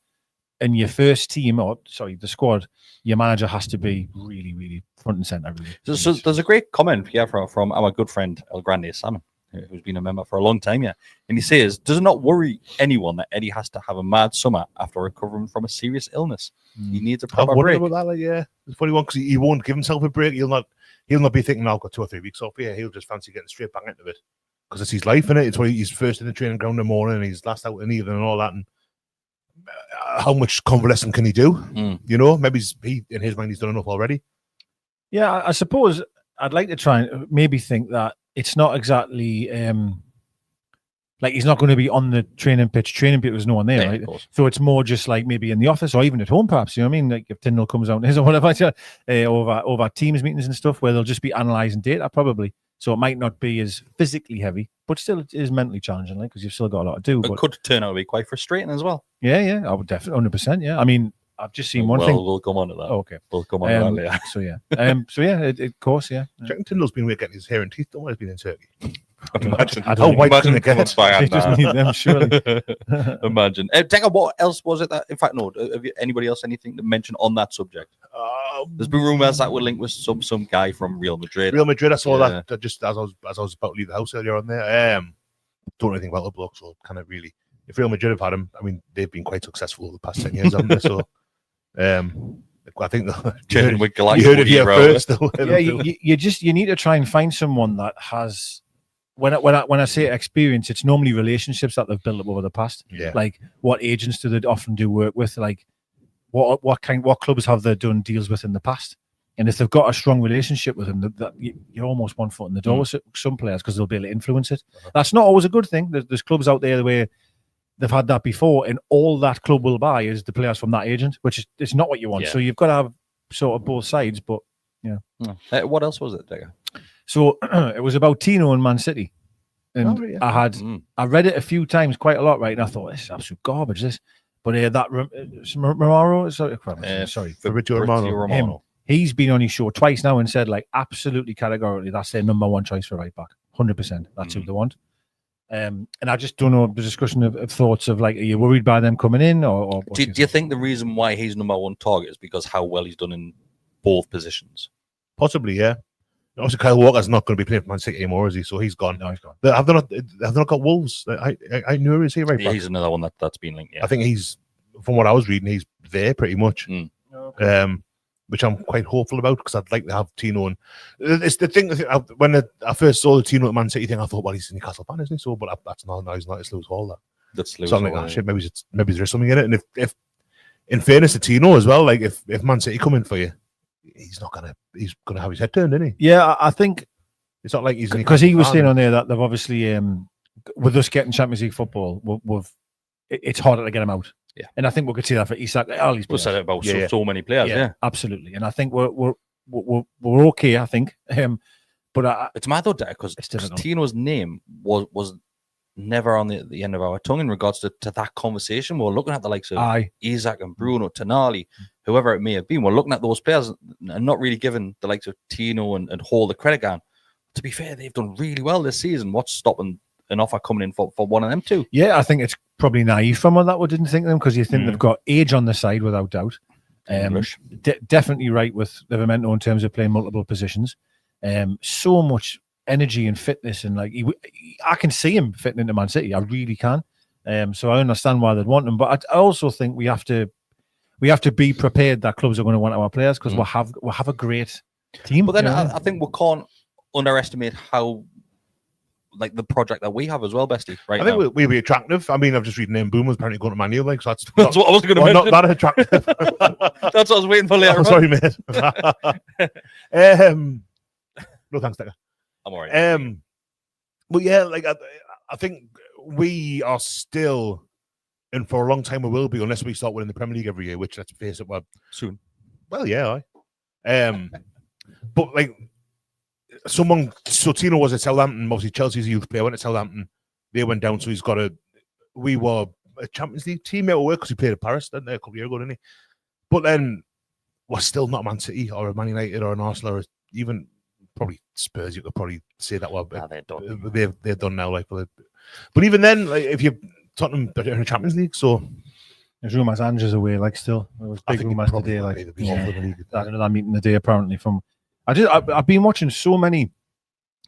in your first team, the squad, your manager has to be really, really front and center. Really. So there's a great comment here from our good friend El Grande Salmon, who's been a member for a long time, yeah. And he says, does it not worry anyone that Eddie has to have a mad summer after recovering from a serious illness? He needs a proper break. About that, yeah. It's a funny one because he won't give himself a break. He'll not be thinking, I've got 2 or 3 weeks off here. He'll just fancy getting straight back into it because it's his life, innit? It's why he's first in the training ground in the morning and he's last out in the evening and all that. And how much convalescing can he do? You know, maybe in his mind he's done enough already. Yeah, I suppose I'd like to try and maybe think that it's not exactly like he's not going to be on the training pitch. Training pitch, there's no one there, right? So it's more just like maybe in the office or even at home, perhaps. You know what I mean? Like if Tyndall comes out or whatever, over Teams meetings and stuff, where they'll just be analysing data, probably. So it might not be as physically heavy, but still it is mentally challenging, like because you've still got a lot to do. It could turn out to be quite frustrating as well. Yeah, I would definitely 100%. Yeah, I mean, I've just seen one thing. We'll come on to that. Oh, okay, we'll come on to that later. So yeah, of course, yeah. Tyndall's been getting his hair and teeth done while he's been in Turkey. Imagine. How white can it get? They just need them, surely. Imagine. Deka, what else was it that? In fact, no. Have anybody else anything to mention on that subject? There's been rumours that we're linked with some guy from Real Madrid. I saw that just as I was about to leave the house earlier on there. Don't know anything about the bloke, so kind of really. If Real Madrid have had him, I mean, they've been quite successful over the past 10 years, haven't they? So, I think you heard it here first. Yeah, you need to try and find someone that has. When I say experience, it's normally relationships that they've built up over the past. Yeah. Like what agents do they often do work with? Like what clubs have they done deals with in the past? And if they've got a strong relationship with them, you're almost 1 foot in the door with some players because they'll be able to influence it. That's not always a good thing. There's clubs out there where they've had that before, and all that club will buy is the players from that agent, which is not what you want. Yeah. So you've got to have sort of both sides. But yeah. What else was it, Deka? So it was about Tino and Man City. And I read it a few times, quite a lot, right? And I thought, this is absolute garbage, this. But Romano, Fabrizio Romano. He's been on his show twice now and said, like, absolutely categorically, that's their number 1 choice for right back. 100%. That's who they want. And I just don't know the discussion of thoughts of, like, are you worried by them coming in? Or do you think the reason why he's number 1 target is because how well he's done in both positions? Possibly, yeah. Obviously, Kyle Walker's not going to be playing for Man City anymore, is he? So he's gone. No, he's gone. Have they not got Wolves? I knew is he right back? He's another one that's been linked. Yeah. I think he's, from what I was reading, he's there pretty much. Okay. Which I'm quite hopeful about because I'd like to have Tino. And it's the thing. When I first saw the Tino at Man City thing, I thought, well, he's a Newcastle fan, isn't he? So, but that's not. No, he's not. It's Lewis Hall. That's Lewis. So I'm like, shit. Maybe there's something in it. And if in fairness to Tino as well, like if Man City come in for you, he's gonna have his head turned, isn't he? Yeah, I think. It's not like he's because he was saying on there that they've obviously with us getting Champions League football, it's harder to get him out. Yeah, and I think we could see that for Isak. We've said it about so many players. Yeah, absolutely. And I think we're okay. I think, but it's mad though, because Tino's name was never on the end of our tongue in regards to that conversation. We're looking at the likes of Isak and Bruno, Tonali, whoever it may have been. We're looking at those players and not really giving the likes of Tino and Hall the credit going. To be fair, they've done really well this season. What's stopping an offer coming in for one of them too? Yeah, I think it's probably naive from one that we didn't think of them because you think they've got age on the side without doubt. Definitely right with Livramento in terms of playing multiple positions. So much energy and fitness, and like I can see him fitting into Man City. I really can. So I understand why they'd want him, but I also think we have to be prepared that clubs are going to want our players because we'll have a great team. But then I think we can't underestimate how like the project that we have as well, Besty. Right, I think we'll be attractive. I mean, I've just read name Boom was apparently going to Man U, like so that's what I was going to mention. Not that attractive. That's what I was waiting for later. Sorry, mate. No thanks, Deka. I'm alright. But yeah, like I think we are still, and for a long time we will be, unless we start winning the Premier League every year, which let's face it, soon. Well, yeah, but like Tino was at Southampton, obviously Chelsea's a youth player, went to Southampton, they went down, so he's got we were a Champions League teammate at work because he played at Paris, didn't they, a couple of years ago, didn't he? But then we're still not Man City or a Man United or an Arsenal or even probably Spurs. You could probably say that. Well, they're done. They're done now. Like, but even then, like if you Tottenham are in the Champions League, so there's rumours Ange's away, like still. There was big rumours today, like I don't know that meeting today apparently from. I've been watching so many,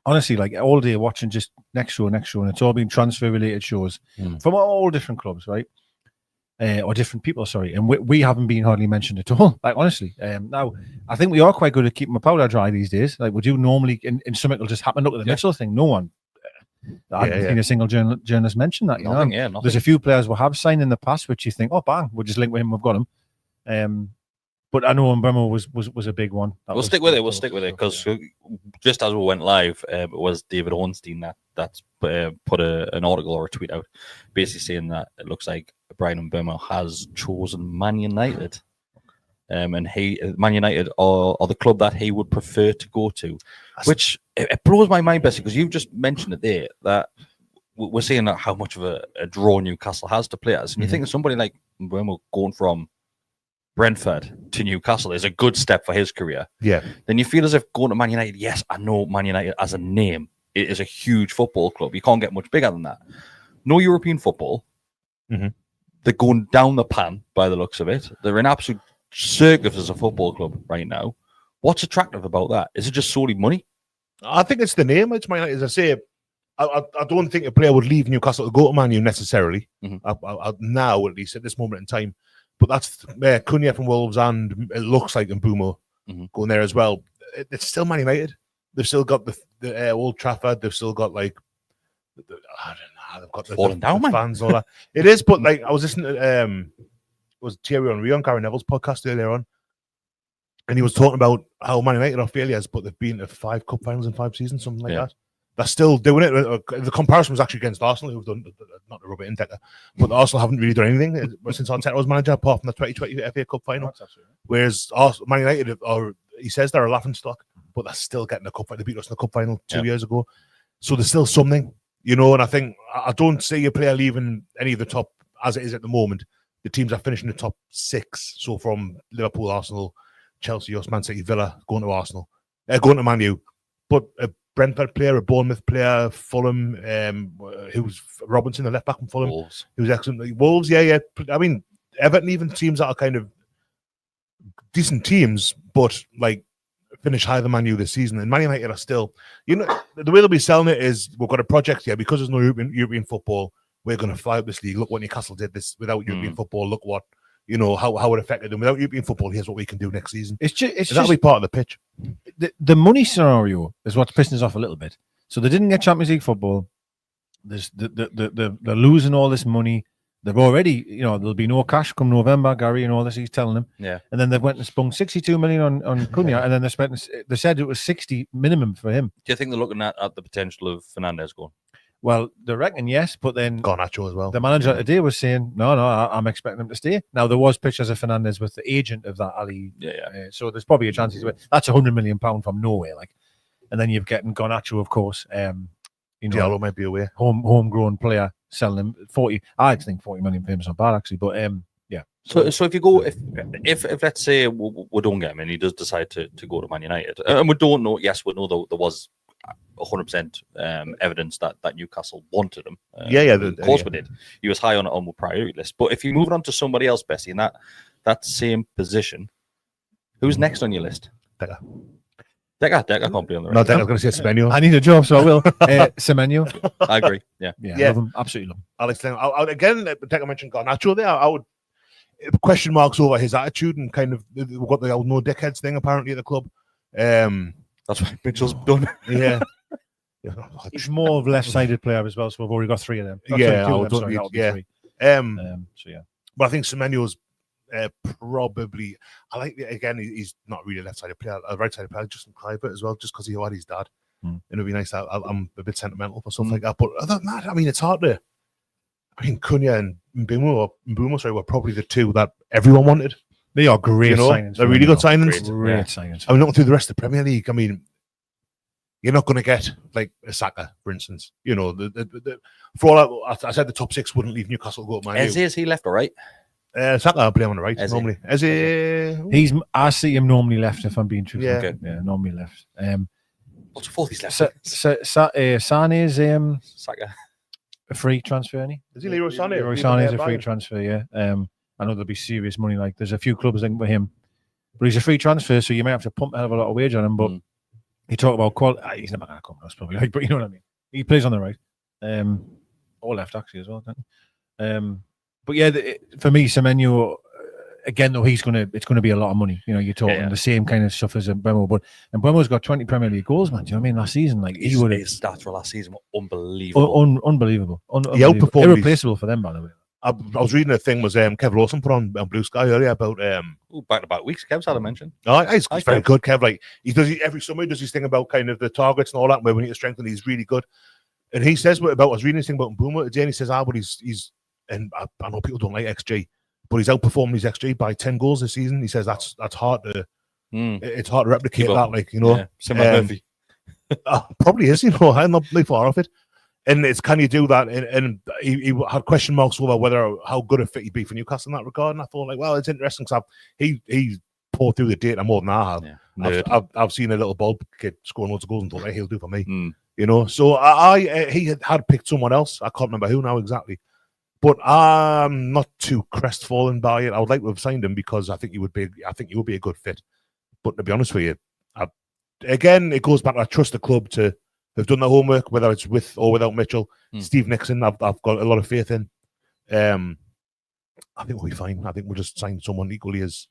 honestly, like all day watching just next show, and it's all been transfer related shows from all different clubs, right? Or different people, sorry, and we haven't been hardly mentioned at all. Like honestly, now I think we are quite good at keeping my powder dry these days. Like would you normally in something will just happen? Look at the Mitchell thing. No one, I haven't seen a single journalist mention that. You know, nothing. There's a few players we have signed in the past, which you think, oh bang, we'll just link with him. We've got him. But I know Mbemo was a big one. We'll stick with it. We'll stick with it because just as we went live, it was David Ornstein that put an article or a tweet out, basically saying that it looks like Brian Mbemo has chosen Man United, and Man United are the club that he would prefer to go to, which it blows my mind, Bessie, because you've just mentioned it there that we're seeing how much of a draw Newcastle has to players, and you think of somebody like Mbemo going from Brentford to Newcastle is a good step for his career. Yeah. Then you feel as if going to Man United, yes, I know Man United as a name, it is a huge football club. You can't get much bigger than that. No European football. They're going down the pan by the looks of it. They're in absolute circus as a football club right now. What's attractive about that? Is it just solely money? I think it's the name. It's Man United. As I say, I don't think a player would leave Newcastle to go to Man U necessarily. Now, at least at this moment in time. But that's Cunha from Wolves, and it looks like Mbeumo going there as well. It's still Man United. They've still got the Old Trafford. They've still got like I don't know. They've got the fans and all that. It is, but like I was listening to it was Thierry Henry on Gary Neville's podcast earlier on, and he was talking about how Man United are failures, but they've been to 5 cup finals in 5 seasons, something like that. They're still doing it. The comparison was actually against Arsenal, who've done, not to rub it in, Deka, but Arsenal haven't really done anything since Arteta was manager, apart from the 2020 FA Cup final. Whereas Man United, he says they're a laughing stock, but they're still getting a cup final. They beat us in the cup final 2 years ago. So there's still something, you know, and I think, I don't see a player leaving any of the top, as it is at the moment. The teams are finishing the top 6. So from Liverpool, Arsenal, Chelsea, Man City, Villa, going to Arsenal, going to Man U. But Brentford player, a Bournemouth player, Fulham, who's Robinson, the left back from Fulham, Wolves. Who's excellent. Wolves, yeah. I mean, Everton, even teams that are kind of decent teams, but like finish higher than Man U this season. And Man United are still, you know, the way they'll be selling it is we've got a project here because there's no European football. We're going to fly up this league. Look what Newcastle did this without European football. Look what, you know, how it affected them. Without European football, here's what we can do next season. That'll be part of the pitch. The money scenario is what's pissing us off a little bit. So they didn't get Champions League football. They're losing all this money. They've already, you know, there'll be no cash come November, Gary, and all this. He's telling them. Yeah. And then they went and spun 62 million on Cunha, and then they said it was 60 minimum for him. Do you think they're looking at the potential of Fernandes going? Well, they reckon yes, but then Garnacho as well. The manager today was saying, no, I'm expecting him to stay. Now, there was pictures of Fernandes with the agent of that Ali. Yeah. So there's probably a chance he's away. That's £100 million from nowhere, like. And then you're getting Garnacho, of course. You know, Diallo might be away. Homegrown player selling him 40. I think 40 million for him is not bad actually, but yeah. So if you go, if let's say we don't get him and he does decide to go to Man United, and we don't know. Yes, we know there was 100% evidence that Newcastle wanted him. Of course we did. He was high on the priority list. But if you move on to somebody else, Bessie, in that same position, who's next on your list? Deka can't be on the right. No, Deka's going to say Semenyo. I need a job, so I will. Semenyo. I agree. Yeah. Love him. Absolutely love him. Alex Ling. Again, Deka mentioned Garnacho there. I would question marks over his attitude and kind of we've got the old no dickheads thing apparently at the club. That's what Mitchell's done. Yeah. He's more of a left-sided player as well, so we've already got 3 of them. So yeah. But I think Semenyo's probably. I like again. He's not really a left-sided player, a right-sided player. Just private as well, just because he had his dad. And it'd be nice. I'm a bit sentimental for stuff like that. But other than that, I mean, it's hard to. I mean, Cunha and Mbeumo, were probably the 2 that everyone wanted. They are great signings. They're really good signings. Great signings. I mean, looking through the rest of the Premier League, I mean, you're not going to get like a Saka, for instance. You know, for all I said, the top 6 wouldn't leave Newcastle to go to Man U. Is he left or right? Saka, I play him on the right normally. I see him normally left if I'm being truthful. Yeah, okay. Yeah, normally left. 4 he's left. Sane's Saka. a free transfer, isn't he? Is he Leroy Sané? Leroy Sané is a free transfer, yeah. I know there'll be serious money. Like, there's a few clubs linked with him, but he's a free transfer, so you might have to pump a hell of a lot of wage on him. But you talk about quality, he's never going to come to us, probably. Like, but you know what I mean. He plays on the right, or left actually as well. Don't he? But yeah, for me, Semenyo. Again, though, it's going to be a lot of money. You know, you're talking the same kind of stuff as Mbeumo, but Mbeumo's got 20 Premier League goals, man. Do you know what I mean? Last season, like his stats for last season were unbelievable. Unbelievable. He outperformed. Irreplaceable for them, by the way. I was reading a thing was Kev Lawson put on Blue Sky earlier about back-to-back weeks. Kev's had a mention. Oh, he's very good, Kev. Like every summer he does his thing about kind of the targets and all that. Where we need to strengthen, he's really good. And he says I was reading this thing about Mbeumo today, and he says, but he's and I know people don't like XG. But he's outperformed his XG by 10 goals this season. He says that's hard to it's hard to replicate that, like, you know. Similar probably is, you know, I'm not really far off it. And it's can you do that? And he had question marks over how good a fit he'd be for Newcastle in that regard. And I thought, like, well, it's interesting because he poured through the data more than I have. Yeah. I've seen a little bulb kid scoring loads of goals and thought, hey, he'll do for me. You know, so he had picked someone else. I can't remember who now exactly. But I'm not too crestfallen by it. I would like to have signed him because I think he would be a good fit. But to be honest with you, again, it goes back to I trust the club to have done their homework, whether it's with or without Mitchell. Steve Nixon, I've got a lot of faith in. I think we'll be fine. I think we'll just sign someone equally as.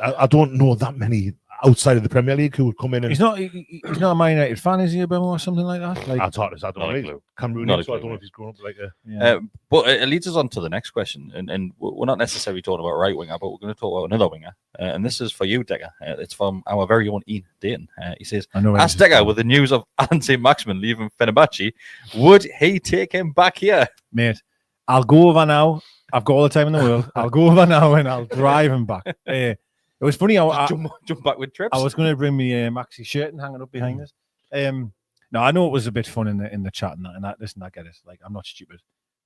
I don't know that many outside of the Premier League who would come in. And... He's not a Man United fan, is he, Mbeumo, or something like that? Like, that's hard. I don't know. Cameroonian, so I don't know if he's grown up like a. But it leads us on to the next question, and we're not necessarily talking about right winger, but we're going to talk about another winger, and this is for you, Deka. It's from our very own Ian Dayton. He says, "Ask Deka with the news of Alan St. Maximin leaving Fenerbahce, would he take him back here, mate? I'll go over now. I've got all the time in the world. I'll go over now and I'll drive him back." It was funny. I jump back with trips. I was going to bring me Maxi shirt and hang it up behind us. No, I know it was a bit fun in the chat and that. Listen, I get it. Like, I'm not stupid,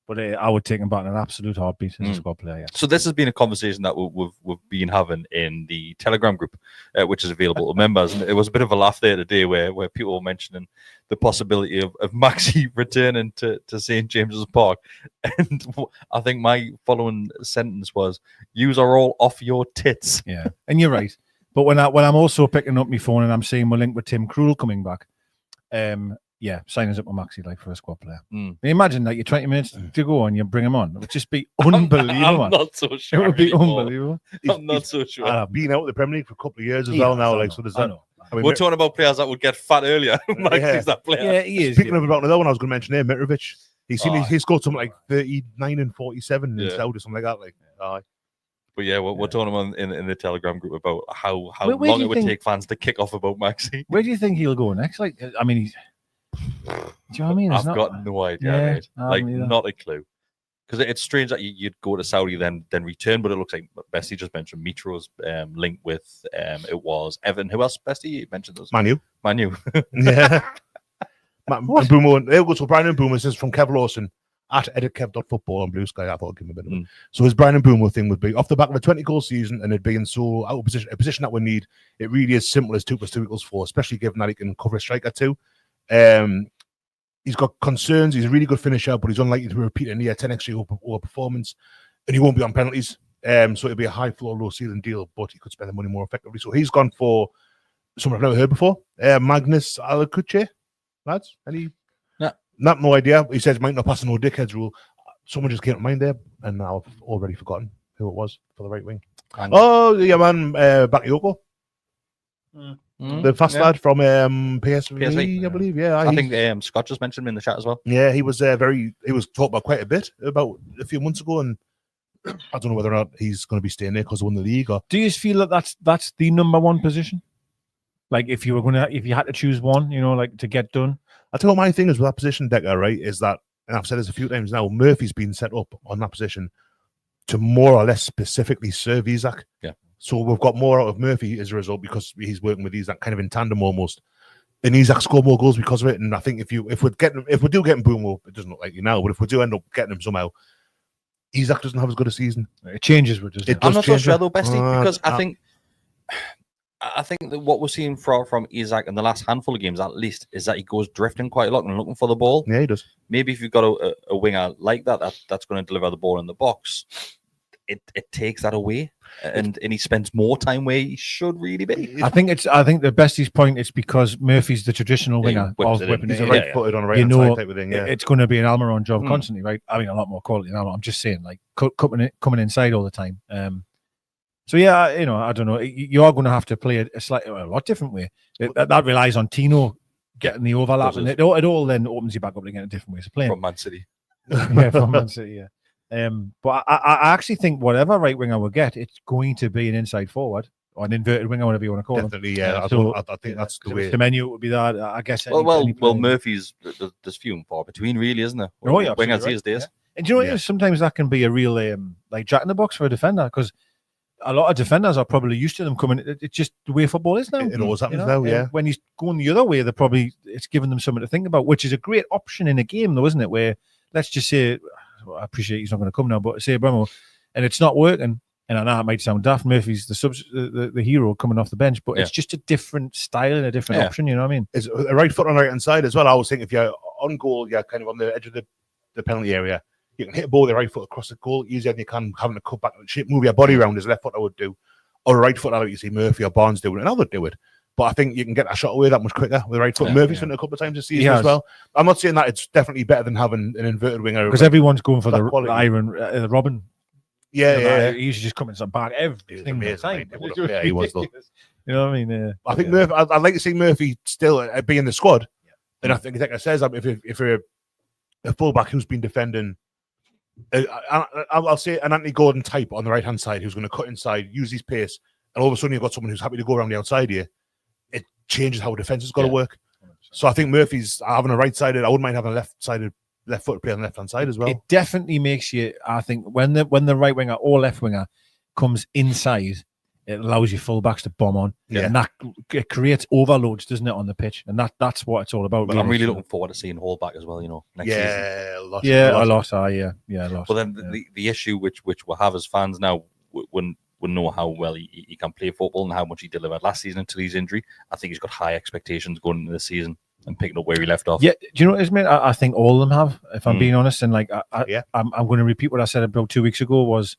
but I would take him back in an absolute heartbeat as a squad player. Yeah. So this has been a conversation that we've been having in the Telegram group, which is available to members. And it was a bit of a laugh there today, where people were mentioning the possibility of Maxi returning to St. James's Park, and I think my following sentence was, "Yous are all off your tits." Yeah, and you're right. But when I'm also picking up my phone and I'm seeing we're linked with Tim Krul coming back, yeah, sign us up with Maxi like for a squad player. Imagine that you're 20 minutes to go and you bring him on. It would just be unbelievable. I'm not so sure. It would be unbelievable. I'm not so sure. I've been out of the Premier League for a couple of years as well now. Like, so does that. I mean, we're talking about players that would get fat earlier. Maxi's that player. Yeah, he is. Speaking of about another one, I was going to mention there, Mitrovic. He scored something like 39 and 47 in Saudi or something like that. Like, But yeah, we're talking about in the Telegram group about how long it would take fans to kick off about Maxi. Where do you think he'll go next? Like, I mean, do you know what I mean? I've got no idea, mate. Like, not a clue. Because it's strange that you'd go to Saudi then return, but it looks like Besty just mentioned Mitro's linked with it was Evan. Who else? Besty, you mentioned those. Manu. Yeah. Mbeumo. It was for Brian Mbeumo. This is from Kev Lawson at editkev.football on Blue Sky. I thought I'd give him a bit of it. So his Brian Mbeumo thing would be off the back of a 20-goal season and it being so out of position, a position that we need. It really is simple as 2 + 2 = 4, especially given that he can cover a striker too. He's got concerns. He's a really good finisher, but he's unlikely to repeat a near 10 XG over performance, and he won't be on penalties. So it'll be a high floor, low ceiling deal, but he could spend the money more effectively. So he's gone for someone I've never heard before, Magnus Alacuche. Lads, no idea. He says might not pass a no dickheads rule. Someone just came to mind there, and now I've already forgotten who it was for the right wing. Oh, yeah, man, Bakayoko. The fast lad from PSV, I believe. Yeah, I think Scott just mentioned him in the chat as well. Yeah, he was he was talked about quite a bit about a few months ago, and I don't know whether or not he's going to be staying there because he won the league. Or do you feel that that's the number one position? Like if you had to choose one, like to get done. I tell you what my thing is with that position, Deka, right, is that, and I've said this a few times now, Murphy's been set up on that position to more or less specifically serve Isak. Yeah. So we've got more out of Murphy as a result because he's working with Isak kind of in tandem almost. And Isak scored more goals because of it. And I think if we do get him Mbeumo, it doesn't look like you now, but if we do end up getting him somehow, Isak doesn't have as good a season. It changes with I'm not so sure though, Besty, because I think I think that what we're seeing from Isak in the last handful of games, at least, is that he goes drifting quite a lot and looking for the ball. Yeah, he does. Maybe if you've got a winger like that's going to deliver the ball in the box, it takes that away, and he spends more time where he should really be. I think the Besty's point is because Murphy's the traditional winger of whipping He's it. a right-footed on a right-hand side type of thing. Yeah, it's going to be an Almiron job constantly, right? I mean, a lot more quality than Almiron. I'm just saying, like coming inside all the time. So yeah, I don't know. You are going to have to play a lot different way. That relies on Tino getting the overlap, and it all then opens you back up again a different ways of playing. From Man City. Yeah, from Man City, yeah. But I actually think whatever right winger we get, it's going to be an inside forward or an inverted winger, whatever you want to call Definitely, them. yeah. So, I think that's the way. The menu would be that, I guess. Well, Murphy's, there's few and far between, really, isn't there? Oh, yeah, wingers right. these days. Yeah. And do you know what? Sometimes that can be a real like jack in the box for a defender, because a lot of defenders are probably used to them coming. It's just the way football is now. It always happens now, yeah. And when he's going the other way, it's giving them something to think about, which is a great option in a game, though, isn't it? Where, let's just say, I appreciate he's not going to come now, but say Bremo, and it's not working. And I know it might sound daft. Murphy's the hero coming off the bench, but it's just a different style and a different option. You know what I mean? It's a right foot on the right hand side as well. I always think if you're on goal, you're kind of on the edge of the penalty area. You can hit a ball with the right foot across the goal easier than you can having to cut back and move your body around as a left foot I would do, or a right foot like you see Murphy or Barnes doing, and I would do it. But I think you can get that shot away that much quicker with the right foot. Murphy's done it a couple of times this season as well. I'm not saying that it's definitely better than having an inverted winger, because everyone's going for the Robin. Yeah. He used to just come in some bag everything. Yeah, he was though. You know what I mean? I think Murphy. I'd like to see Murphy still be in the squad. And I think it says if you're a fullback who's been defending. I'll say an Anthony Gordon type on the right hand side who's going to cut inside, use his pace, and all of a sudden you've got someone who's happy to go around the outside here. It changes how defense has got to work. So I think Murphy's having a right sided. I wouldn't mind having a left foot play on the left hand side as well. It definitely makes you. I think when the right winger or left winger comes inside, it allows your fullbacks to bomb on, and that it creates overloads, doesn't it, on the pitch? And that's what it's all about. But I'm really looking forward to seeing Hallback as well. Next season. A lot. I lost. But then the issue which we'll have as fans now, when we know how well he can play football and how much he delivered last season until his injury. I think he's got high expectations going into the season and picking up where he left off. Yeah, do you know what it is, mate? I think all of them have, if I'm being honest. And like, I'm going to repeat what I said about 2 weeks ago, was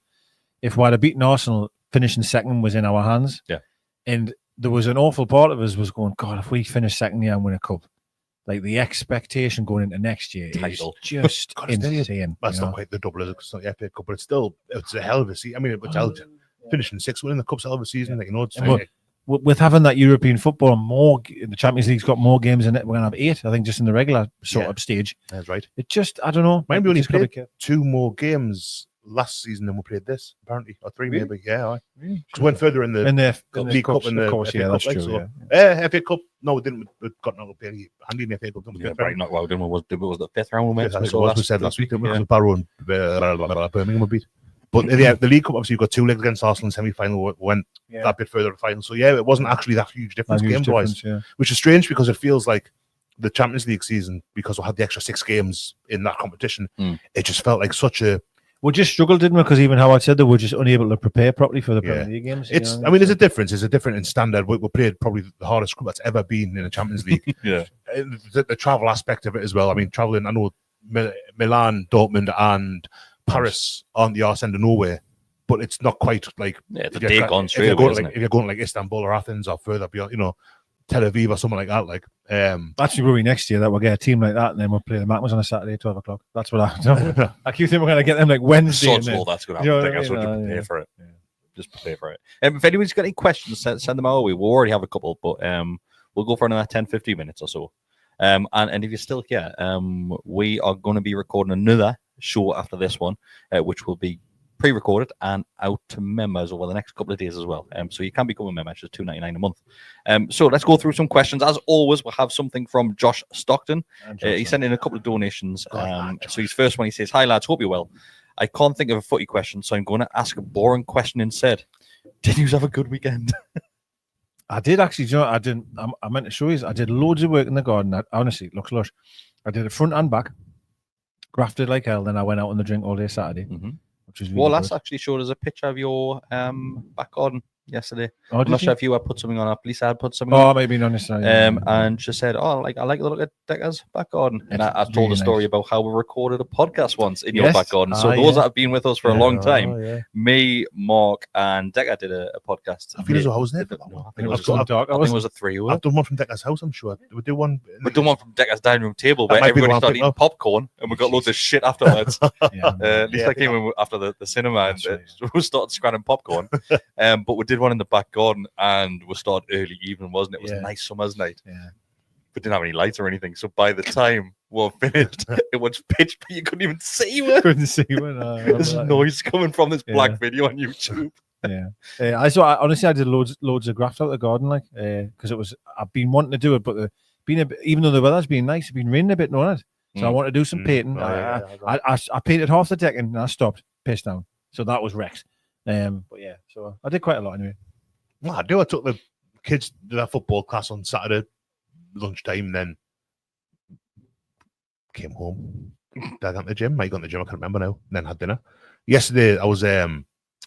if we'd have beaten Arsenal, finishing second was in our hands. Yeah. And there was an awful part of us was going, God, if we finish second here and win a cup, like the expectation going into next year is just insane. That's not quite the double, it's not the FA Cup, but it's a hell of a season. I mean, it's finishing sixth, winning the cup's a hell of a season. With having that European football more, the Champions League's got more games in it. We're going to have 8, I think, just in the regular sort of stage. That's right. It just, I don't know. Maybe we only played 2 more games last season than we played this, apparently, or 3 maybe. Yeah, because we went further in the League Cup and the FA Cup. That's true. FA Cup. No, we didn't. We got not handy in the FA Cup. Right, not well. Didn't we? Was the 5th round we made? We said last week. Because Barrow and Birmingham were beat. But the League Cup, obviously, you've got 2 legs against Arsenal in semi-final. Went that bit further to the final. So it wasn't actually that huge difference game-wise, which is strange because it feels like the Champions League season, because we had the extra 6 games in that competition. It just felt like such a. We just struggled, didn't we? Because even Howard said that we're just unable to prepare properly for the Premier League games. There's a difference. It's a different in standard. We played probably the hardest group that's ever been in a Champions League. The travel aspect of it as well. I mean, traveling. I know Milan, Dortmund, and Paris aren't the arse end of nowhere, but it's not quite like the day gone straight away. If you're going like Istanbul or Athens or further beyond, Tel Aviv or something like that. Like, actually, probably next year that we'll get a team like that, and then we'll play the Matmos on a Saturday, 12 o'clock. That's what I keep thinking we're going to get them like Wednesday. That's going to happen. Just prepare for it. Just prepare for it. If anyone's got any questions, send them our way. We'll already have a couple, but we'll go for another 10-15 minutes or so. And if you're still here, we are going to be recording another show after this one, which will be pre-recorded and out to members over the next couple of days as well. So you can become a member. It's just $2.99 a month. So let's go through some questions. As always, we'll have something from Josh Stockton. He sent in a couple of donations. So his first one, he says, "Hi lads, hope you're well. I can't think of a footy question, so I'm going to ask a boring question instead. Did you have a good weekend?" I did actually. You know, I meant to show you. I did loads of work in the garden. Honestly, it looks lush. I did it front and back, grafted like hell. Then I went out on the drink all day Saturday. Which is really that's actually showed us a picture of your back garden yesterday. Oh, I'm not sure if you had put something on up. Lisa had put something on. Oh, maybe not necessarily. And she said, "Oh, like I like the look at Deka's back garden." And I told really a story nice. about how we recorded a podcast once in your Yes. back garden. So those that have been with us for a long time, yeah. me, Mark, and Deka did a podcast. I feel as though I was there. No, I think it was dark. I think it was a 3 I've done one from Deka's house, I'm sure. We do one. We've done one from Deka's dining room table That where might be the everybody one started I'm eating thinking popcorn and we got loads of shit afterwards. Lisa I came in after the cinema and right, we started scratching popcorn. But we did one in the back garden and we started early evening, wasn't it? It was a nice summer's night. Yeah. We didn't have any lights or anything. So by the time we were finished, it was pitch, but you couldn't even see it. Couldn't see when There's noise coming from this black video on YouTube. Honestly, I did loads of graft out the garden, like, because I've been wanting to do it, but even though the weather's been nice, it's been raining a bit, not it? So I want to do some painting. I painted half the decking and I stopped, pissed down. So that was wrecked. But yeah, so I did quite a lot anyway. Well, I do. I took the kids to their football class on Saturday lunchtime, then came home. Dad got to the gym. Mike got to the gym. I can't remember now. And then had dinner. Yesterday, I was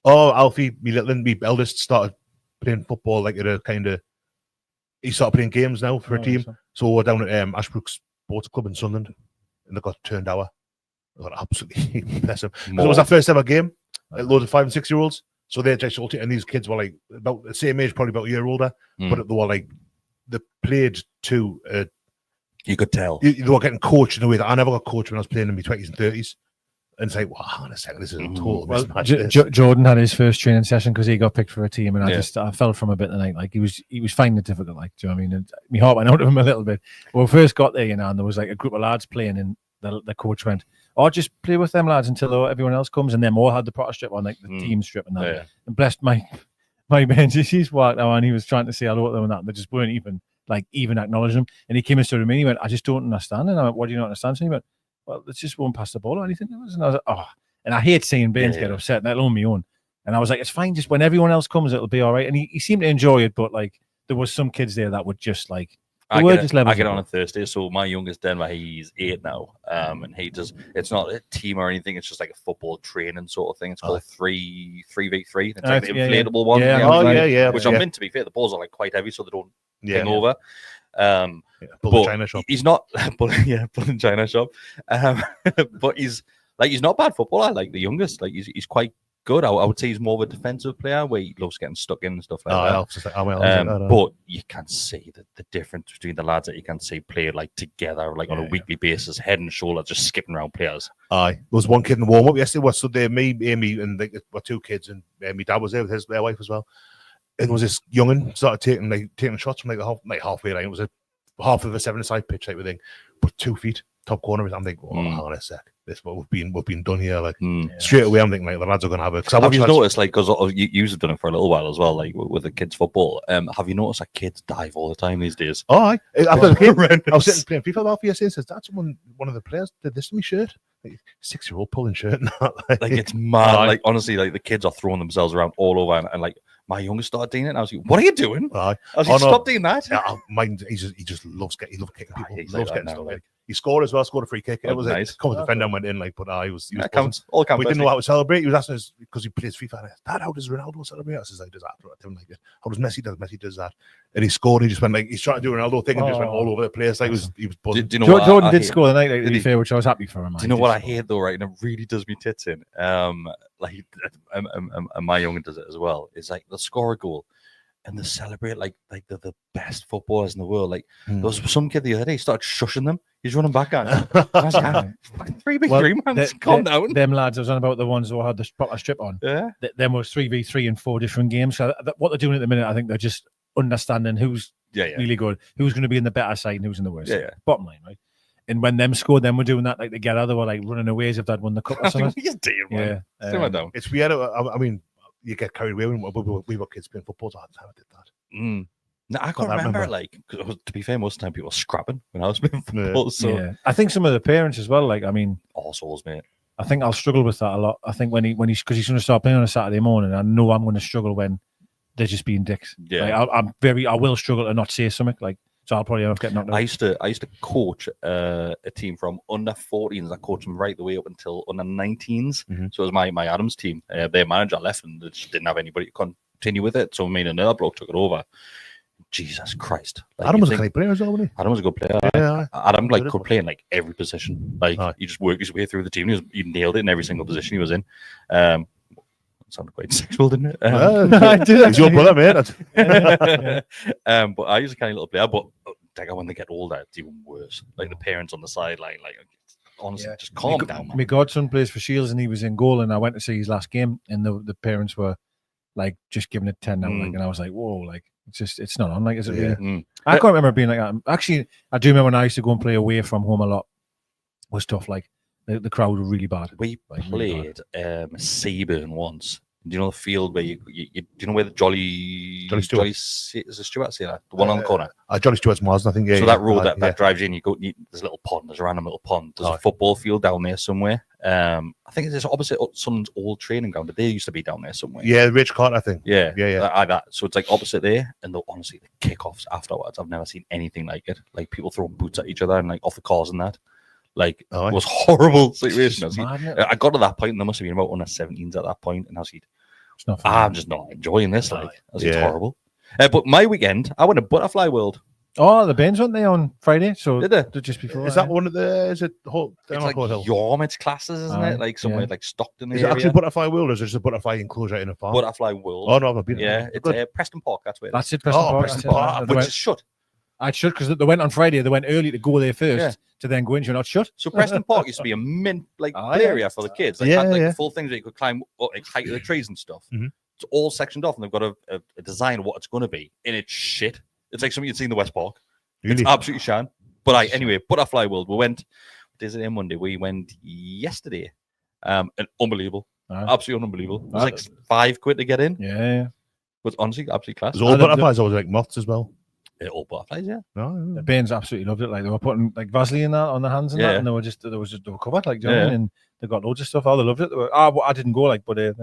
Alfie, my eldest, started playing football like at a kind of. He started playing games now for a team. So we're down at Ashbrook Sports Club in Sunderland, and they got turned hour. I got absolutely impressive. It was our first ever game. Like loads of 5 and 6 year olds. So they're just and these kids were like about the same age, probably about a year older, but they were like they played to. You could tell they were getting coached in a way that I never got coached when I was playing in my 20s and 30s. And it's like, well, hang on a second, this is a total mismatch. Jordan had his first training session because he got picked for a team, and I felt from a bit tonight. Like he was finding it difficult. Like, do you know what I mean? And my heart went out of him a little bit. When we first got there, and there was like a group of lads playing, and the coach went, "Oh, just play with them lads until everyone else comes." And them all had the Potter strip on, like the team strip and that. Yeah. And blessed my bench, he's walked out and he was trying to say hello to them and that. And they just weren't even acknowledging him. And he came and stood to me and he went, "I just don't understand." And I went, "What do you not understand?" And he went, "Well, let's just won't pass the ball or anything." And I was like, "Oh." And I hate seeing Baines get upset, let alone my own. And I was like, "It's fine. Just when everyone else comes, it'll be all right." And he seemed to enjoy it, but like there was some kids there that would just like. I get on a Thursday, so my youngest Denver, he's 8 now, and he does. It's not a team or anything; it's just like a football training sort of thing. It's called 3v3. It's like the inflatable one. Which I'm meant to be fair. The balls are like quite heavy, so they don't hang over. But China shop. He's not, in China shop. But he's not bad footballer. Like the youngest, like he's quite good. I would say he's more of a defensive player where he loves getting stuck in and stuff like that. But you can see the difference between the lads that you can see play like together, like on a weekly basis, head and shoulder, just skipping around players. There was one kid in the warm up yesterday. Was Sunday, me, Amy, and my 2 kids, and my dad was there with their wife as well. And there was this young'un started taking shots from halfway line. It was a half of a 7-a-side pitch type of thing, but 2 feet top corner. I'm thinking, hang on a sec. This is what we've been done here. Like straight away, I'm thinking like the lads are going to have it. Have you noticed, like, because you've done it for a little while as well, like with the kids' football? Have you noticed that kids dive all the time these days? Oh, after the game, I was sitting playing FIFA about yesterday. Says that one of the players did this to me shirt. Like, 6-year-old pulling shirt and that. Like it's mad. Like honestly, like the kids are throwing themselves around all over, and like my youngest started doing it. And I was like, "What are you doing?" I was like, "Stop doing that." Yeah, he just loves kicking people. He loves getting stuff. He scored as well. Scored a free kick. It was nice. Come defender and went in like, but he was counts. All counts. We didn't know how to celebrate. He was asking us because he plays FIFA. Dad, how does Ronaldo celebrate? I says, "I does that." I didn't like it. How does Messi does? Messi does that. And he scored. He just went like he's trying to do a Ronaldo thing and just went all over the place. Like he was buzzing. Do you know Jordan did score the night, like, to be fair, which I was happy for him. Do you know what I hate though, right? And it really does me tits in. Like, and my youngin does it as well. It's like they'll score a goal and they celebrate like they're the best footballers in the world. Like there was some kid the other day, he started shushing them. He's running back on. I was like, 3v3, man. Calm down. Them lads, I was on about the ones who had the proper strip on. Yeah. Them was 3v3 in 4 different games. So what they're doing at the minute, I think they're just understanding who's really good, who's going to be in the better side and who's in the worst. Yeah. Bottom line, right? And when them scored, them were doing that like together. They were like running away as if they'd won the cup or something. He's dead, man. Yeah. It's weird. I mean, you get carried away when we were kids playing football. I did that. No, I can't remember. Like, cause to be fair, most of the time people were scrapping when I was playing football. So I think some of the parents as well. Like, I mean, all souls, mate. I think I'll struggle with that a lot. I think when he's because he's going to start playing on a Saturday morning. I know I'm going to struggle when they're just being dicks. Yeah, like, I will struggle to not say something. Like, so I'll probably end up getting knocked out. I used to coach a team from under 14s. I coached them right the way up until under 19s. So it was my Adams team. Their manager left and they just didn't have anybody to continue with it. So me and another bloke took it over. Jesus Christ! Like, Adam was a great player as well, wasn't he? Adam was a good player. Yeah, Adam could play in like every position. Like he just worked his way through the team. He nailed it in every single position he was in. Sounded quite sexual, didn't it? I did. He's your brother, mate. But I was a kind of little player. But when they get older, it's even worse. Like the parents on the sideline, like honestly, just calm down. Man. My godson plays for Shields, and he was in goal, and I went to see his last game, and the parents were like just giving it 10 now, like, and I was like, whoa, like it's not on, like, is it really? I can't remember being like that. Actually, I do remember when I used to go and play away from home a lot. It was tough, like the crowd were really bad. We played Seaburn once. Do you know the field where you do you know where the Jolly Stewart is it Stewart? See that? The one on the corner. Jolly Stewart's Mars, I think. Yeah. So that road that drives in, there's a little pond. There's a random little pond. There's a football field down there somewhere. I think it's opposite someone's old training ground. They used to be down there somewhere. Yeah, Rich Cart, I think. Yeah. That. So it's like opposite there, and honestly, the kickoffs afterwards, I've never seen anything like it. Like people throwing boots at each other and like off the cars and that. Like it was horrible situation. I got to that point, and there must have been about under 17s at that point, and I was I'm just not enjoying this. Like, it's horrible. But my weekend, I went to Butterfly World. Oh, the Bains went there on Friday. So did they? Just before. Is that one of the? Is it? It's like Yarmouth classes, isn't it? Like somewhere like Stockton. Is it actually Butterfly World, or is it just a butterfly enclosure in a park? Butterfly World. Oh no, I've been. Yeah, it's Preston Park. That's where. That's it. Preston Park. Which is shut. I should, because they went on Friday. They went early to go there first to then go in. You're not shut. So Preston Park used to be a mint area for the kids. Like, had full things that you could climb up, like height of the trees and stuff. It's all sectioned off, and they've got a design of what it's going to be, and it's shit. It's like something you'd see in the West Park. Really? It's absolutely shan. But anyway, Butterfly World. We went. What is it on Monday? We went yesterday. And unbelievable, absolutely unbelievable. It was like £5 to get in. Yeah. But honestly, absolutely class. There's all butterflies, always like moths as well. All butterflies, yeah. No. The Bains absolutely loved it. Like they were putting like Vaseline on their hands and that, and they were covered, like, do you know what I mean? And they got loads of stuff. Oh, they loved it. I didn't go, like, but they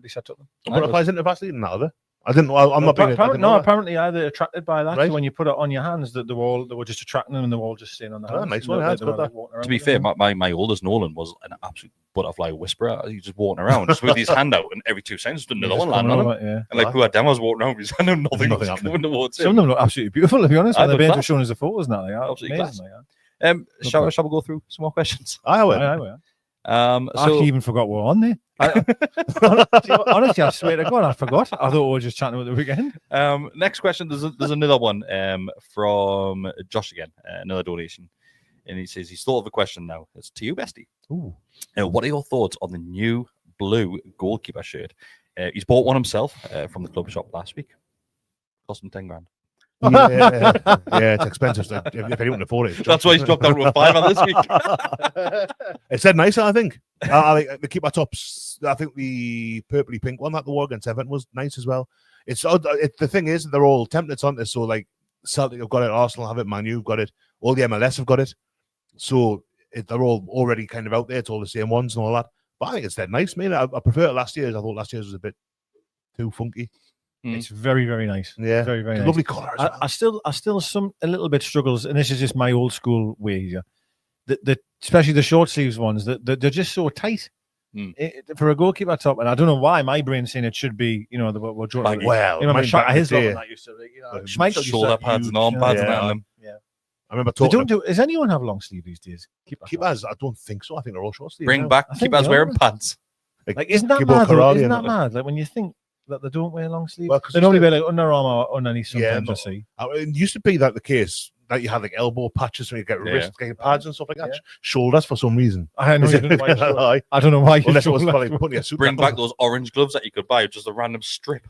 set up them. Butterflies into Vaseline now, are they? I didn't know. I'm not being. Apparently, they're attracted by that. Right. So when you put it on your hands, that they were just attracting them, and they were all just staying on the hands. Nice one. To be fair, my oldest Nolan was an absolute butterfly whisperer. He was just walking around just with his hand out, and every 2 seconds, another one land on him. And like poor Dan was walking around with his hand, and nothing coming towards him. Some of them look absolutely beautiful, to be honest. The Bains were showing us the photos now. They are absolutely amazing. Shall we go through some more questions? I will. I actually even forgot we're on there. Honestly, I swear to God, I forgot. I thought we were just chatting about the weekend. Next question. There's another one from Josh again. Another donation, and he says he's thought of a question now. It's to you, Besty. Ooh. What are your thoughts on the new blue goalkeeper shirt? He's bought one himself from the club shop last week. Cost him £10,000. Yeah, it's expensive. So if anyone can afford it, that's why he's dropped down to a £5 this week. It's said nicer, I think. I like the keeper tops. I think the purpley pink one that the war against Everton was nice as well. The thing is, they're all templates on this. So like Celtic have got it, Arsenal have it, Man U have got it, all the MLS have got it. So they're all already kind of out there. It's all the same ones and all that. But I think it's dead nice, man. I prefer it last year's. I thought last year's was a bit too funky. It's very, very nice. Yeah, very, very nice. Lovely colour as well. I still a little bit struggles, and this is just my old school way here. Especially the short sleeves ones, they're just so tight for a goalkeeper top. And I don't know why my brain's saying it should be, we're drawing. Well, my his lot that used to, shoulder pads and arm pads and them. Yeah. I remember talking. Does anyone have long sleeve these days? Keepers, I don't think so. I think they're all short sleeve. Bring back keepers wearing pants. Like, isn't that mad? Isn't that mad? Like when you think that they don't wear long sleeves, they normally wear like Under Armour or underneath sometimes. I see. It used to be that the case that you had like elbow patches when you get wrist pads and stuff like that. Shoulders for some reason. I don't know why. Unless it was probably putting a suit. Bring back those orange gloves that you could buy, just a random strip.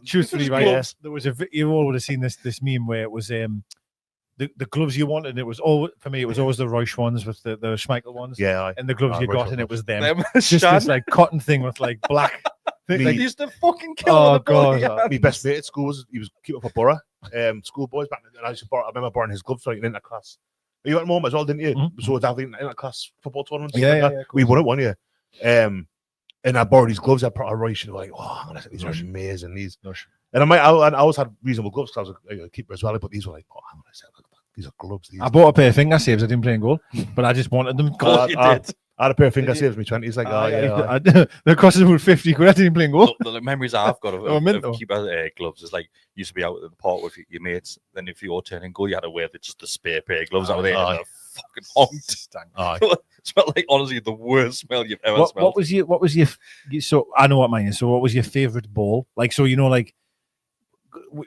Truthfully, right? There was you all would have seen this meme where it was the gloves you wanted. It was all for me. It was always the Reusch ones with the Schmeichel ones. Yeah, and the gloves you got, and it was them. Just this like cotton thing with like black. He used to fucking kill. Oh god! My best mate at school he was keeping for Borough. Schoolboys back then. I remember borrowing his gloves for like an inter-class. You went home as well, didn't you? Mm-hmm. So I think inter-class football tournament. We won it one year. And I borrowed his gloves. I brought a Reusch and like, these are amazing. These. And I always had reasonable gloves because I was a keeper as well. But these were like, these are gloves. I bought a pair of finger saves. I didn't play in goal, but I just wanted them. You did. I had a pair of finger saves in my 20s. Like, they're costing about 50 quid. I didn't play goal. The memories I've got of keeper gloves is like, you used to be out at the park with your mates. Then if you were turning goal, you had to wear just the spare pair of gloves out there. And fucking honked. Smelled like, honestly, the worst smell you've ever smelled. What was your so I know what mine is. So what was your favourite ball? Like, so, you know, like,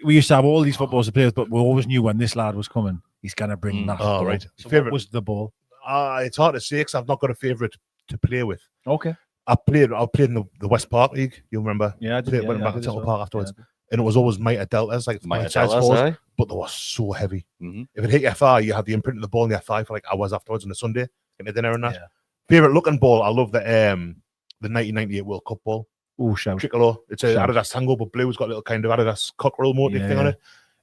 we used to have all these footballs to play with, but we always knew when this lad was coming, he's going to bring that ball. Right. So what was the ball? It's hard to say because I've not got a favourite to play with. Okay. I played in the West Park League. You remember? Yeah, I did. Went back to Temple Park afterwards. Yeah, and it was always Mitre Deltas, like Mitre Deltas, but they were so heavy. Mm-hmm. If it hit your thigh, you had the imprint of the ball in your thigh for like hours afterwards on a Sunday, getting dinner and that. Yeah. Favourite looking ball, I love the 1998 World Cup ball. Oh, shout. Tricolor. It's a Adidas Tango, but blue. It's got a little kind of Adidas cockerel motif thing on it.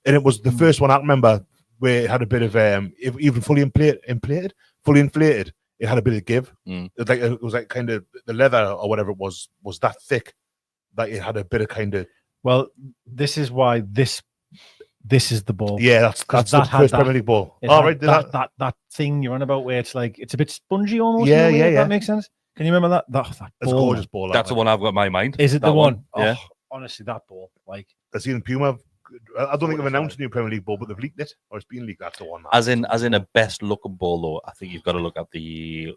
And it was the first one I remember where it had a bit of, even fully inflated, it had a bit of give. It was like kind of the leather or whatever it was that thick that it had a bit of kind of. Well, this is why this is the ball. Yeah, that's the first Premier League ball. Oh, right. That thing you're on about where it's like, it's a bit spongy almost. Yeah. That makes sense. Can you remember that? That's a gorgeous ball. That's the one I've got in my mind. Is it the one? Yeah. Honestly, that ball. Like, I've seen Puma. I don't think they've announced a new Premier League ball, but they've leaked it, or it's been leaked. That's the one. As in a best looking ball, though, I think you've got to look at the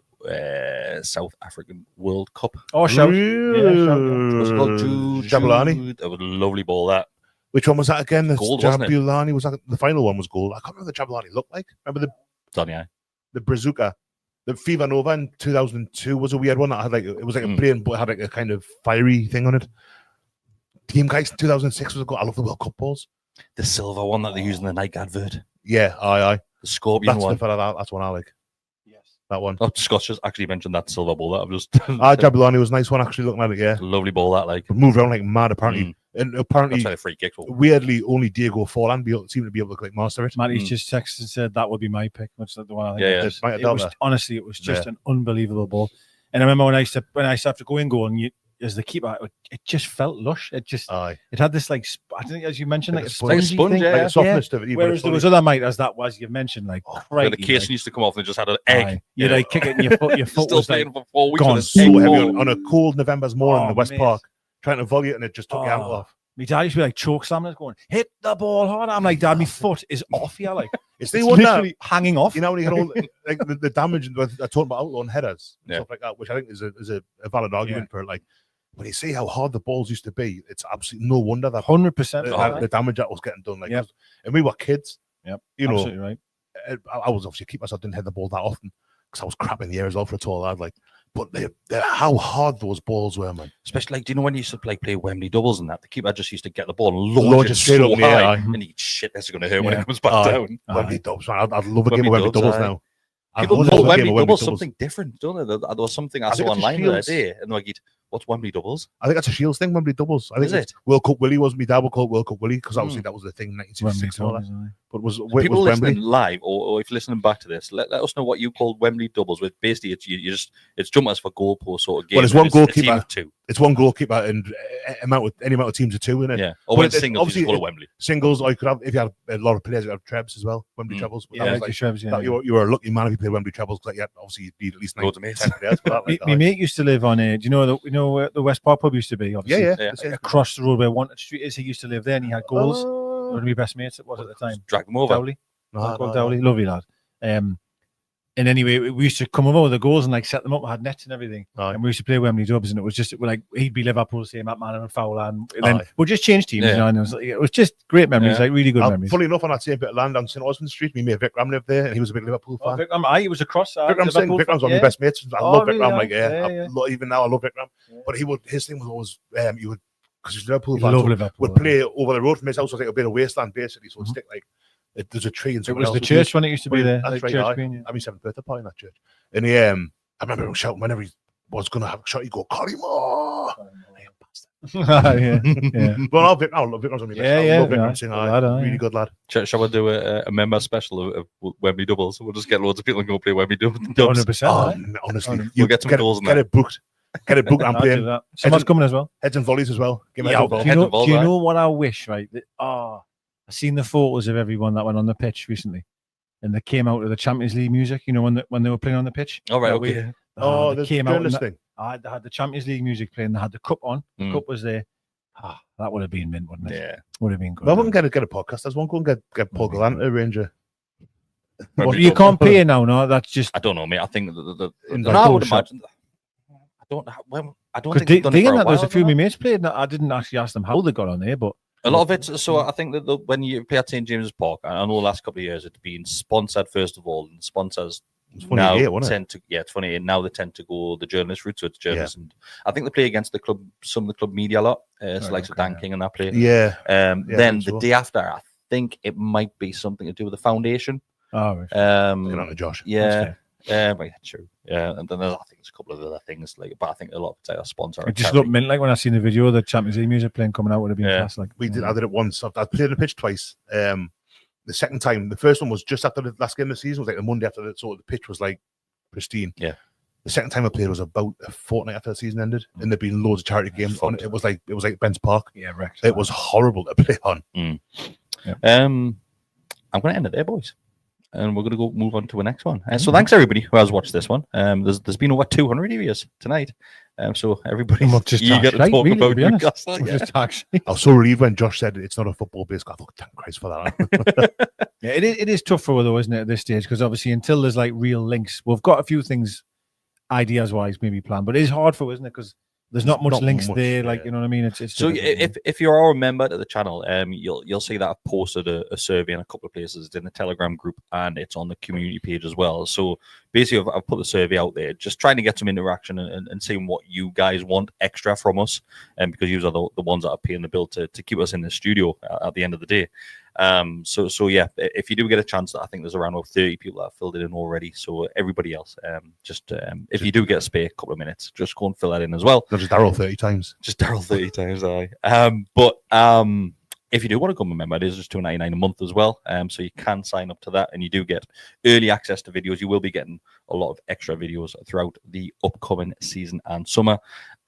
South African World Cup. Oh, shout! Was it called Jabulani? That was a lovely ball. That. Which one was that again? The gold, Jabulani was that the final one was gold. I can't remember what the Jabulani looked like. Remember the Brazuca, the Fever Nova in 2002 was a weird one that had like it was like a plane, but it had like a kind of fiery thing on it. Team Geist in 2006 was good. I love the World Cup balls. The silver one that they use in the Nike advert. Yeah, aye. The Scorpion one. That's one I like. Yes. That one. Oh, Scott's just actually mentioned that silver ball that I've just. Jabulani was a nice one actually looking at it, yeah. Lovely ball that like. Moved around like mad apparently. And apparently, that's a free kick. Weirdly, only Diego Forlan seemed to be able to like master it. Matty's just texted and said that would be my pick. Which is the one I think. Honestly, it was just an unbelievable ball. And I remember when I used to go in goal and as the keeper, it just felt lush. It just, it had this like, I think as you mentioned, like a sponge, like a softness to it. Whereas there was other miters that was, you mentioned, like the casing used to come off and it just had an egg. You'd like kick it and your foot was like for 4 weeks gone. So heavy on a cold November's morning in the West Park, trying to volley it and it just took your ankle off. My dad used to be like choke slamming it, going, hit the ball hard. I'm like, Dad, my foot is off here, like it's literally hanging off. You know, when you get all like the damage. I talking about outlaw headers, stuff like that, which I think is a valid argument for it. Like when you see how hard the balls used to be, it's absolutely no wonder that 100% the damage that was getting done. Like, and we were kids. Yep, you know, absolutely right. I was obviously keep myself didn't hit the ball that often because I was crap in the air as well for a tall lad. Like. But how hard those balls were, man. Especially, like, do you know when you used to play Wembley doubles and that? The keeper just used to get the ball and launch it straight up high. And he'd shit, this is going to hurt when it comes back down. Wembley doubles, man. I'd love a game of Wembley doubles now. People know Wembley doubles something different, don't they? There was something I saw online the other day, and like, what's Wembley doubles? I think that's a Shields thing, Wembley doubles. I think it's World Cup Willie was my dad would call it World Cup Willie because obviously that was the thing in 1966 and all that. But people listening Wembley live or if you're listening back to this, let us know what you call Wembley doubles. With basically it's jumpers for goalpost sort of game. Well, it's one goalkeeper. It's two. It's one goalkeeper and any amount of teams of two in it. Yeah. Or when it's singles, you call it Wembley. Singles, or you could have if you had a lot of players, you have trebs as well. Wembley trebles. Yeah, like trebs. Yeah. You were a lucky man if you played Wembley trebles because obviously you'd need at least 10 players. My mate used to live on do you know where the West Park pub used to be? Obviously. Yeah. Across the road where Wanted Street is, he used to live there and he had goals. One of my best mates it was at the time. Drag them over. Dowley. Dowley, lovely lad. And anyway, we used to come over with the goals and like set them up. We had nets and everything, and we used to play Wembley dubs. And it was just like he'd be Liverpool, same at Man and Fowler, and then we'll just change teams. You know, and it was just great memories, like really good memories. Funny enough, on that same bit of land on St Osmond Street, me mate Vikram lived there, and he was a big Liverpool fan. Vikram, he was across. Vikram's one of my best mates. I love Vikram. Like, even now, I love Vikram. But his thing was always he would. Because he's Liverpool fan, would play over the road from his house. Was like a bit of wasteland, basically. So it'd stick like there's a tree and it was the church when it used to be there. That's right. I mean, 7th birthday party in that church. And I remember him shouting whenever he was going to have a shot. He'd go, "Collymore!" Yeah. Well, I love Vikram's on me. I love Vikram singing. Really good lad. Shall we do a member special of Wembley doubles? We'll just get loads of people and go play Wembley doubles. 100%. Honestly, you'll get some goals in there. Get it booked. Get it booked and playing. Someone's coming as well. Heads and volleys as well. Do you know what I wish, right? I've seen the photos of everyone that went on the pitch recently. And they came out of the Champions League music, you know, when they were playing on the pitch. All right, okay. Oh, the came out journalist and thing. they had the Champions League music playing. They had the cup on. The cup was there. That would have been mint, wouldn't it? Yeah, would have been good. Well, we can get a podcast. There's one go and get Paul Gallant, Ranger. Well, you can't pay now. No, that's just. I don't know, mate. I think the I would imagine. I don't think they, they've done it for a while. There's a few of my mates played. I didn't actually ask them how they got on there, but a lot of it. So I think that when you play at St James's Park, I know the last couple of years it's been sponsored first of all, and sponsors now tend to it's funny. Now they tend to go the journalist route, so it's journalists, and I think they play against the club, some of the club media a lot. It's like Dan King and that play. Then the day after, I think it might be something to do with the foundation. Oh, right. Get on to Josh. Yeah. True. Yeah, and then I think there's a couple of other things but I think a lot of sponsor. It just looked mint like when I seen the video of the Champions League music playing coming out would have been fast. Like I did it once. I played on the pitch twice. The second time, the first one was just after the last game of the season. It was like the Monday after the pitch was like pristine. Yeah. The second time I played was about a fortnight after the season ended, and there'd been loads of charity games on it. It was like Ben's Park. Yeah, wrecked. It was horrible to play on. Yeah. I'm going to end it there, boys. And we're going to go move on to the next one. So thanks everybody who has watched this one. There's been over 200 viewers tonight. So everybody's eager to talk about Newcastle. I was so relieved when Josh said it's not a football-based. I thought, thank Christ for that. Yeah, it is tough for though, isn't it, at this stage? Because obviously until there's like real links, we've got a few things ideas-wise maybe planned, but it is hard for, isn't it? Because there's not much links there, like you know what I mean. It's so if you're a member to the channel, you'll see that I've posted a survey in a couple of places. It's in the Telegram group and it's on the community page as well. So basically, I've put the survey out there, just trying to get some interaction and seeing what you guys want extra from us, and because you are the ones that are paying the bill to keep us in the studio at the end of the day. So yeah, if you do get a chance, I think there's around 30 people that have filled it in already. So everybody else, if you do get a spare couple of minutes, just go and fill that in as well. Not just Daryl 30 times. Just Daryl 30 times, but if you do want to become a member, it is just $2.99 a month as well. So you can sign up to that, and you do get early access to videos. You will be getting a lot of extra videos throughout the upcoming season and summer.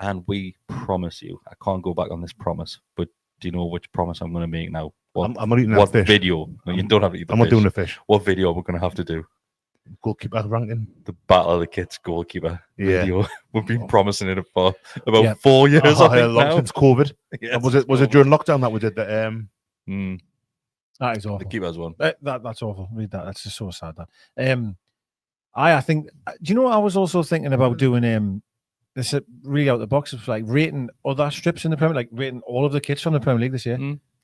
And we promise you, I can't go back on this promise, but do you know which promise I'm going to make now? I'm not eating that fish. Video? No, you don't have to eat the I'm fish. not doing the fish. What video are we going to have to do? Goalkeeper ranking. The Battle of the Kits goalkeeper video. We've been promising it for about 4 years. I think now. Since COVID. Yes, was it during lockdown that we did that? That is awful. The keeper's one. That's awful. Read that. That's just so sad. That I think. Do you know what I was also thinking about doing? This really out the box of like rating other strips in the Premier League, like rating all of the kits from the Premier League this year.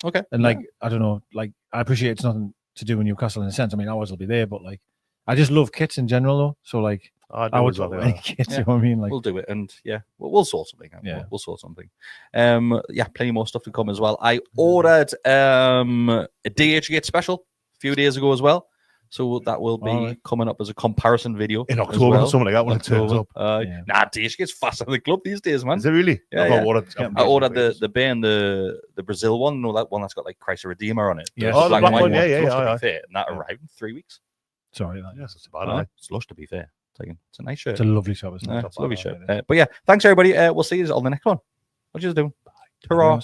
Okay. And like I don't know, like I appreciate it's nothing to do with Newcastle in a sense. I mean, ours will be there, but like I just love kits in general though. So like I would love any kits. You know what I mean? Like we'll do it, and we'll sort something out. Yeah, we'll sort something. Plenty more stuff to come as well. I ordered a DHgate special a few days ago as well. So that will be coming up as a comparison video in October or something like that when it turns up. DHgate's faster than the club these days, man. Is it really? Yeah, I ordered the Bay and the Brazil one. No, that one that's got like Christ the Redeemer on it. Yeah, the black one. Yeah. And that arrived in 3 weeks. Sorry, that's bad. It's lush, to be fair. It's a nice shirt. It's a lovely shirt. It's a lovely shirt. But yeah, thanks everybody. We'll see you on the next one. What you doing? Hurrah.